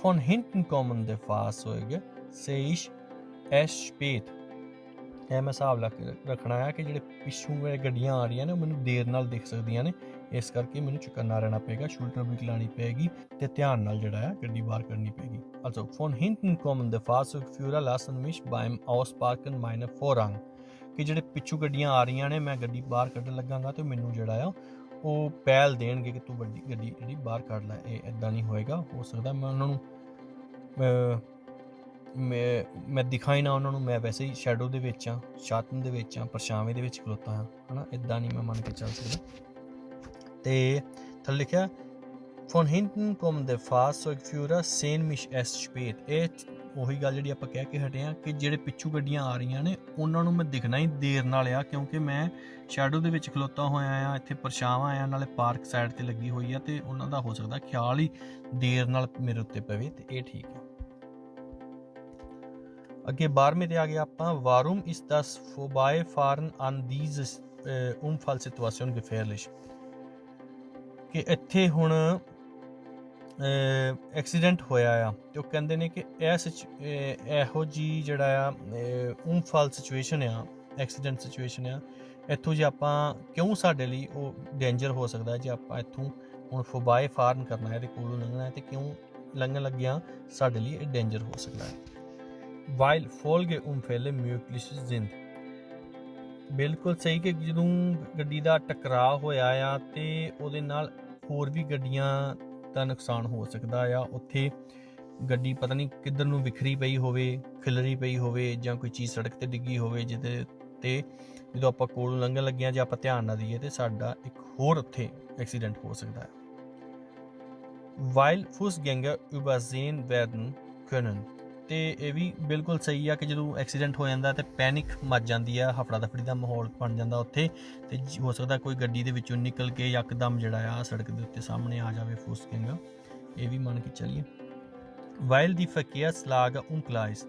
Von hinten kommende Fahrzeuge sehe ich erst spät। ਇਹ ਮੈਂ ਹਿਸਾਬ ਰੱਖਣਾ ਆ ਕਿ ਜਿਹੜੇ ਪਿੱਛੋਂ ਗੱਡੀਆਂ ਆ ਰਹੀਆਂ ਨੇ ਉਹ ਮੈਨੂੰ ਦੇਰ ਨਾਲ ਦਿਖ ਸਕਦੀਆਂ ਨੇ, ਇਸ ਕਰਕੇ ਮੈਨੂੰ ਚੁਕੰਨਾ ਰਹਿਣਾ ਪਏਗਾ, ਸ਼ੂਲਟਰ ਵੀ ਲਾਉਣੀ ਪਏਗੀ, ਤੇ ਧਿਆਨ ਨਾਲ ਜਿਹੜਾ ਆ ਗੱਡੀ ਬਾਹਰ ਕੱਢਣੀ ਪਏਗੀ। Also von hinten kommende Fahrzeugführer lassen mich beim Ausparken meine Vorrang। ਕਿ ਜਿਹੜੇ ਪਿੱਛੋਂ ਗੱਡੀਆਂ ਆ ਰਹੀਆਂ ਨੇ, ਮੈਂ ਗੱਡੀ ਬਾਹਰ ਕੱਢਣ ਲੱਗਾਂਗਾ, ਤੇ ਮੈਨੂੰ ਜਿਹੜਾ ਆ ਉਹ ਪਹਿਲ ਦੇਣਗੇ ਕਿ ਤੂੰ ਵੱਡੀ ਗੱਡੀ ਜਿਹੜੀ ਬਾਹਰ ਕੱਢ ਲੈ। ਇਹ ਇੱਦਾਂ ਨਹੀਂ ਹੋਏਗਾ। ਹੋ ਸਕਦਾ ਮੈਂ ਉਹਨਾਂ ਨੂੰ ਮੈਂ ਦਿਖਾਈ ਨਾ ਉਹਨਾਂ ਨੂੰ, ਮੈਂ ਵੈਸੇ ਹੀ ਸ਼ੈਡੋ ਦੇ ਵਿੱਚ ਆ, ਛਾਤਨ ਦੇ ਵਿੱਚ ਆ, ਪਰਛਾਵੇਂ ਦੇ ਵਿੱਚ ਖਲੋਤਾ ਹਾਂ, ਹੈ ਨਾ। ਇੱਦਾਂ ਨਹੀਂ ਮੈਂ ਮੰਨ ਕੇ ਚੱਲ ਸਕਦਾ। ਤੇ ਥੱਲੇ ਲਿਖਿਆ von hinten kommende Fahrzeugführer sehen mich erst spät। ਇਹ ਉਹੀ ਗੱਲ ਜਿਹੜੀ ਆਪਾਂ ਕਹਿ ਕੇ ਹਟੇ ਆ ਕਿ ਜਿਹੜੇ ਪਿੱਛੋਂ ਗੱਡੀਆਂ ਆ ਰਹੀਆਂ ਨੇ ਉਹਨਾਂ ਨੂੰ ਮੈਂ ਦਿਖਣਾ ਹੀ ਦੇਰ ਨਾਲ ਆ, ਕਿਉਂਕਿ ਮੈਂ ਸ਼ੈਡੋ ਦੇ ਵਿੱਚ ਖਲੋਤਾ ਹੋਇਆ ਆ, ਇੱਥੇ ਪਰਛਾਵਾਂ ਆ, ਨਾਲੇ ਪਾਰਕ ਸਾਈਡ ਤੇ ਲੱਗੀ ਹੋਈ ਆ, ਤੇ ਉਹਨਾਂ ਦਾ ਹੋ ਸਕਦਾ ਖਿਆਲ ਹੀ ਦੇਰ ਨਾਲ ਮੇਰੇ ਉੱਤੇ ਪਵੇ, ਤੇ ਇਹ ਠੀਕ ਹੈ। ਅੱਗੇ 12ਵੇਂ ਤੇ ਆ ਗਿਆ ਆਪਾਂ। Warum ist das Vorbeifahren an dieser Unfallsituation gefährlich? ਕਿ ਇੱਥੇ ਹੁਣ ਐਕਸੀਡੈਂਟ ਹੋਇਆ ਆ, ਤੇ ਉਹ ਕਹਿੰਦੇ ਨੇ ਕਿ ਇਹੋ ਜੀ ਜਿਹੜਾ ਆ unfall ਸਿਚੁਏਸ਼ਨ ਆ, ਐਕਸੀਡੈਂਟ ਸਿਚੁਏਸ਼ਨ ਆ, ਇੱਥੋਂ ਜੇ ਆਪਾਂ ਕਿਉਂ ਸਾਡੇ ਲਈ ਉਹ ਡੇਂਜਰ ਹੋ ਸਕਦਾ ਜੇ ਆਪਾਂ ਇੱਥੋਂ ਹੁਣ Vorbeifahren ਕਰਨਾ ਹੈ ਤੇ ਕੋਲੋਂ ਲੰਘਣਾ ਹੈ, ਤੇ ਕਿਉਂ ਲੰਘਣ ਲੱਗਿਆ ਸਾਡੇ ਲਈ ਇਹ ਡੇਂਜਰ ਹੋ ਸਕਦਾ ਹੈ। Weil Folgeunfälle möglich sind। ਬਿਲਕੁਲ ਸਹੀ ਕਿ ਜਦੋਂ ਗੱਡੀ ਦਾ ਟਕਰਾਅ ਹੋਇਆ ਆ, ਤੇ ਉਹਦੇ ਨਾਲ ਹੋਰ ਵੀ ਗੱਡੀਆਂ ਦਾ ਨੁਕਸਾਨ ਹੋ ਸਕਦਾ ਆ। ਉੱਥੇ ਗੱਡੀ ਪਤਾ ਨਹੀਂ ਕਿੱਧਰ ਨੂੰ ਵਿਖਰੀ ਪਈ ਹੋਵੇ, ਖਿਲਰੀ ਪਈ ਹੋਵੇ, ਜਾਂ ਕੋਈ ਚੀਜ਼ ਸੜਕ ਤੇ ਡਿੱਗੀ ਹੋਵੇ, ਜਿਹਦੇ ਤੇ ਜਦੋਂ ਆਪਾਂ ਕੋਲੋਂ ਲੰਘਣ ਲੱਗੇ ਹਾਂ, ਜੇ ਆਪਾਂ ਧਿਆਨ ਨਾ ਦਈਏ, ਤੇ ਸਾਡਾ ਇੱਕ ਹੋਰ ਉੱਥੇ ਐਕਸੀਡੈਂਟ ਹੋ ਸਕਦਾ ਹੈ। Weil Fußgänger übersehen werden können। ਤੇ ਇਹ ਵੀ ਬਿਲਕੁਲ ਸਹੀ ਆ ਕਿ ਜਦੋਂ ਐਕਸੀਡੈਂਟ ਹੋ ਜਾਂਦਾ ਤੇ ਪੈਨਿਕ ਮਚ ਜਾਂਦੀ ਆ, ਹਫੜਾ ਦਫੜੀ ਦਾ ਮਾਹੌਲ ਬਣ ਜਾਂਦਾ ਉੱਥੇ, ਤੇ ਹੋ ਸਕਦਾ ਕੋਈ ਗੱਡੀ ਦੇ ਵਿੱਚੋਂ ਨਿਕਲ ਕੇ ਯਕਦਮ ਜਿਹੜਾ ਆ ਸੜਕ ਦੇ ਉੱਤੇ ਸਾਹਮਣੇ ਆ ਜਾਵੇ ਫੁਸਕਿੰਗ, ਇਹ ਵੀ ਮੰਨ ਕੇ ਚੱਲੀਏ। ਵਾਈਲ ਦੀ verkehrslage unklar ist,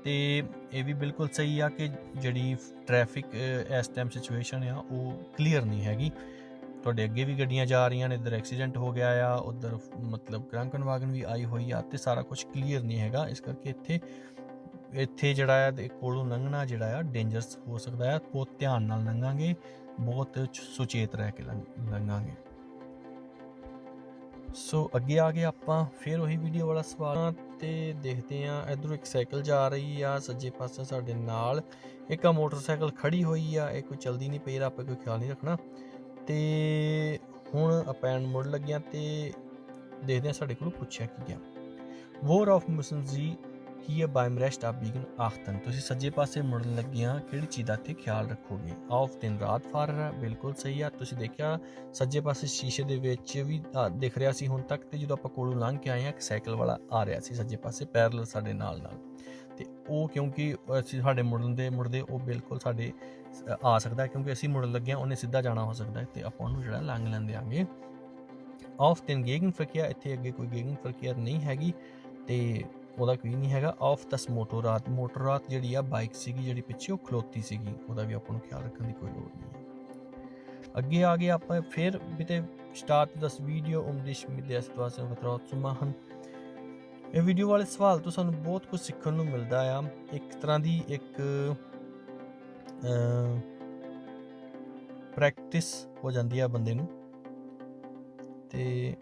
ਤੇ ਇਹ ਵੀ ਬਿਲਕੁਲ ਸਹੀ ਆ ਕਿ ਜਿਹੜੀ ਟ੍ਰੈਫਿਕ ਇਸ ਟਾਈਮ ਸਿਚੁਏਸ਼ਨ ਆ ਉਹ ਕਲੀਅਰ ਨਹੀਂ ਹੈਗੀ। ਤੁਹਾਡੇ ਅੱਗੇ ਵੀ ਗੱਡੀਆਂ ਜਾ ਰਹੀਆਂ ਨੇ, ਇੱਧਰ ਐਕਸੀਡੈਂਟ ਹੋ ਗਿਆ ਆ, ਉੱਧਰ ਮਤਲਬ ਕ੍ਰਾਂਕਨਵਾਗਨ ਵੀ ਆਈ ਹੋਈ ਆ, ਤੇ ਸਾਰਾ ਕੁਝ ਕਲੀਅਰ ਨਹੀਂ ਹੈਗਾ। ਇਸ ਕਰਕੇ ਇੱਥੇ ਜਿਹੜਾ ਆ ਕੋਲੋਂ ਲੰਘਣਾ ਜਿਹੜਾ ਆ ਡੇਂਜਰਸ ਹੋ ਸਕਦਾ ਆ। ਬਹੁਤ ਧਿਆਨ ਨਾਲ ਲੰਘਾਂਗੇ, ਬਹੁਤ ਸੁਚੇਤ ਰਹਿ ਕੇ ਲੰਘਾਂਗੇ। ਸੋ ਅੱਗੇ ਆ ਗਏ ਆਪਾਂ ਫਿਰ ਉਹੀ ਵੀਡੀਓ ਵਾਲਾ ਸਵਾਲ ਤੇ ਦੇਖਦੇ ਹਾਂ। ਇੱਧਰੋਂ ਇੱਕ ਸਾਈਕਲ ਜਾ ਰਹੀ ਆ ਸੱਜੇ ਪਾਸੇ ਸਾਡੇ ਨਾਲ, ਇੱਕ ਆ ਮੋਟਰਸਾਈਕਲ ਖੜੀ ਹੋਈ ਆ, ਇਹ ਕੋਈ ਚਲਦੀ ਨਹੀਂ ਪਈ, ਆਪਾਂ ਕੋਈ ਖਿਆਲ ਨਹੀਂ ਰੱਖਣਾ। ਤੇ ਹੁਣ ਆਪਾਂ ਮੁੜ ਲੱਗਿਆ ਤੇ ਦੇਖਦੇ ਹਾਂ ਸਾਡੇ ਕੋਲ ਪੁੱਛਿਆ ਕੀ ਗਿਆ। worauf müssen Sie hier beim Recht abbiegen achten, ਤੁਸੀਂ ਸੱਜੇ ਪਾਸੇ ਮੁੜਨ ਲੱਗਿਆ ਕਿਹੜੀ ਚੀਜ਼ ਦਾ ਇੱਥੇ ਖਿਆਲ ਰੱਖੋਗੇ। auf den Radfahrer, ਬਿਲਕੁਲ ਸਹੀ ਆ। ਤੁਸੀਂ ਦੇਖਿਆ ਸੱਜੇ ਪਾਸੇ ਸ਼ੀਸ਼ੇ ਦੇ ਵਿੱਚ ਵੀ ਦਿਖ ਰਿਹਾ ਸੀ ਹੁਣ ਤੱਕ, ਤੇ ਜਦੋਂ ਆਪਾਂ ਕੋਲੋਂ ਲੰਘ ਕੇ ਆਏ ਹਾਂ ਇੱਕ ਸਾਈਕਲ ਵਾਲਾ ਆ ਰਿਹਾ ਸੀ ਸੱਜੇ ਪਾਸੇ ਪੈਰਲਲ ਸਾਡੇ ਨਾਲ, ਤੇ ਉਹ ਕਿਉਂਕਿ ਅਸੀਂ ਸਾਡੇ ਮੁੜਦੇ ਉਹ ਬਿਲਕੁਲ ਸਾਡੇ ਆ ਸਕਦਾ, ਕਿਉਂਕਿ ਅਸੀਂ ਮੁੜਨ ਲੱਗੇ ਹਾਂ, ਉਹਨੇ ਸਿੱਧਾ ਜਾਣਾ ਹੋ ਸਕਦਾ, ਤੇ ਆਪਾਂ ਉਹਨੂੰ ਜਿਹੜਾ ਲੰਘ ਲੈਂਦੇ ਆਂਗੇ। auf den Gegenverkehr, ਇੱਥੇ ਅੱਗੇ ਕੋਈ Gegenverkehr ਨਹੀਂ ਹੈਗੀ ਤੇ ਉਹਦਾ ਕੋਈ ਨਹੀਂ ਹੈਗਾ। auf das Motorrad ਜਿਹੜੀ ਆ ਬਾਈਕ ਸੀਗੀ ਜਿਹੜੀ ਪਿੱਛੇ ਉਹ ਖਲੋਤੀ ਸੀਗੀ, ਉਹਦਾ ਵੀ ਆਪਾਂ ਨੂੰ ਖਿਆਲ ਰੱਖਣ ਦੀ ਕੋਈ ਲੋੜ ਨਹੀਂ ਹੈ। ਅੱਗੇ ਆ ਗਏ ਆਪਾਂ ਫਿਰ bitte start das Video dich mit der Situation vertraut zu machen। ਇਹ ਵੀਡੀਓ ਵਾਲੇ ਸਵਾਲ ਤੋਂ ਸਾਨੂੰ ਬਹੁਤ ਕੁਝ ਸਿੱਖਣ ਨੂੰ ਮਿਲਦਾ ਆ। ਇੱਕ ਤਰ੍ਹਾਂ ਦੀ ਇੱਕ ਪ੍ਰੈਕਟਿਸ ਹੋ ਜਾਂਦੀ ਆ ਬੰਦੇ ਨੂੰ। ਤੇ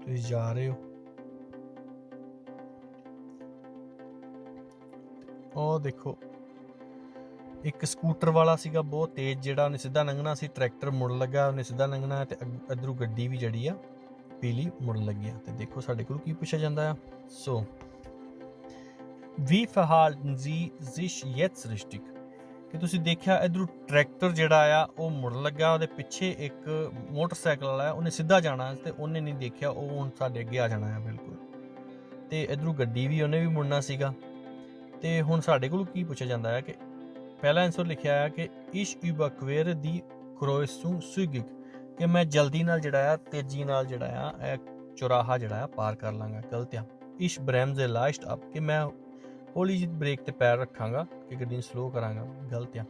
ਤੁਸੀਂ ਜਾ ਰਹੇ ਹੋ, ਉਹ ਦੇਖੋ ਇੱਕ ਸਕੂਟਰ ਵਾਲਾ ਸੀਗਾ ਬਹੁਤ ਤੇਜ਼, ਜਿਹੜਾ ਉਹਨੇ ਸਿੱਧਾ ਲੰਘਣਾ ਸੀ, ਟਰੈਕਟਰ ਮੁੜ ਲੱਗਾ, ਉਹਨੇ ਸਿੱਧਾ ਲੰਘਣਾ, ਤੇ ਇੱਧਰੋਂ ਗੱਡੀ ਵੀ ਜਿਹੜੀ ਆ ਪੀਲੀ ਮੁੜਨ ਲੱਗੀ ਆ। ਤੇ ਦੇਖੋ ਸਾਡੇ ਕੋਲ ਕੀ ਪੁੱਛਿਆ ਜਾਂਦਾ ਆ। ਸੋ wie verhalten Sie sich jetzt richtig, ਕਿ ਤੁਸੀਂ ਦੇਖਿਆ ਇੱਧਰੋਂ ਟਰੈਕਟਰ ਜਿਹੜਾ ਆ ਉਹ ਮੁੜਨ ਲੱਗਾ, ਉਹਦੇ ਪਿੱਛੇ ਇੱਕ ਮੋਟਰਸਾਈਕਲ ਵਾਲਾ ਉਹਨੇ ਸਿੱਧਾ ਜਾਣਾ, ਤੇ ਉਹਨੇ ਨਹੀਂ ਦੇਖਿਆ, ਉਹ ਹੁਣ ਸਾਡੇ ਅੱਗੇ ਆ ਜਾਣਾ ਆ ਬਿਲਕੁਲ। ਤੇ ਇੱਧਰੋਂ ਗੱਡੀ ਵੀ ਉਹਨੇ ਵੀ ਮੁੜਨਾ ਸੀਗਾ। ਤੇ ਹੁਣ ਸਾਡੇ ਕੋਲ ਕੀ ਪੁੱਛਿਆ ਜਾਂਦਾ ਹੈ ਕਿ ਪਹਿਲਾ ਆਨਸਰ ਲਿਖਿਆ ਹੈ ਕਿ ich überquere die Kreuzung zügig, ਕਿ ਮੈਂ ਜਲਦੀ ਨਾਲ ਜਿਹੜਾ ਆ ਤੇਜ਼ੀ ਨਾਲ ਜਿਹੜਾ ਆ ਇਹ ਚੌਰਾਹਾ ਜਿਹੜਾ ਆ ਪਾਰ ਕਰ ਲਾਂਗਾ। ਗਲਤ ਆ। ich bremse leicht ab, ਕਿ ਮੈਂ ਹੌਲੀ ਜਿਹੀ ਬ੍ਰੇਕ ਤੇ ਪੈਰ ਰੱਖਾਂਗਾ ਕਿ ਗੱਡੀ ਨੂੰ ਸਲੋ ਕਰਾਂਗਾ। ਗਲਤ ਆ।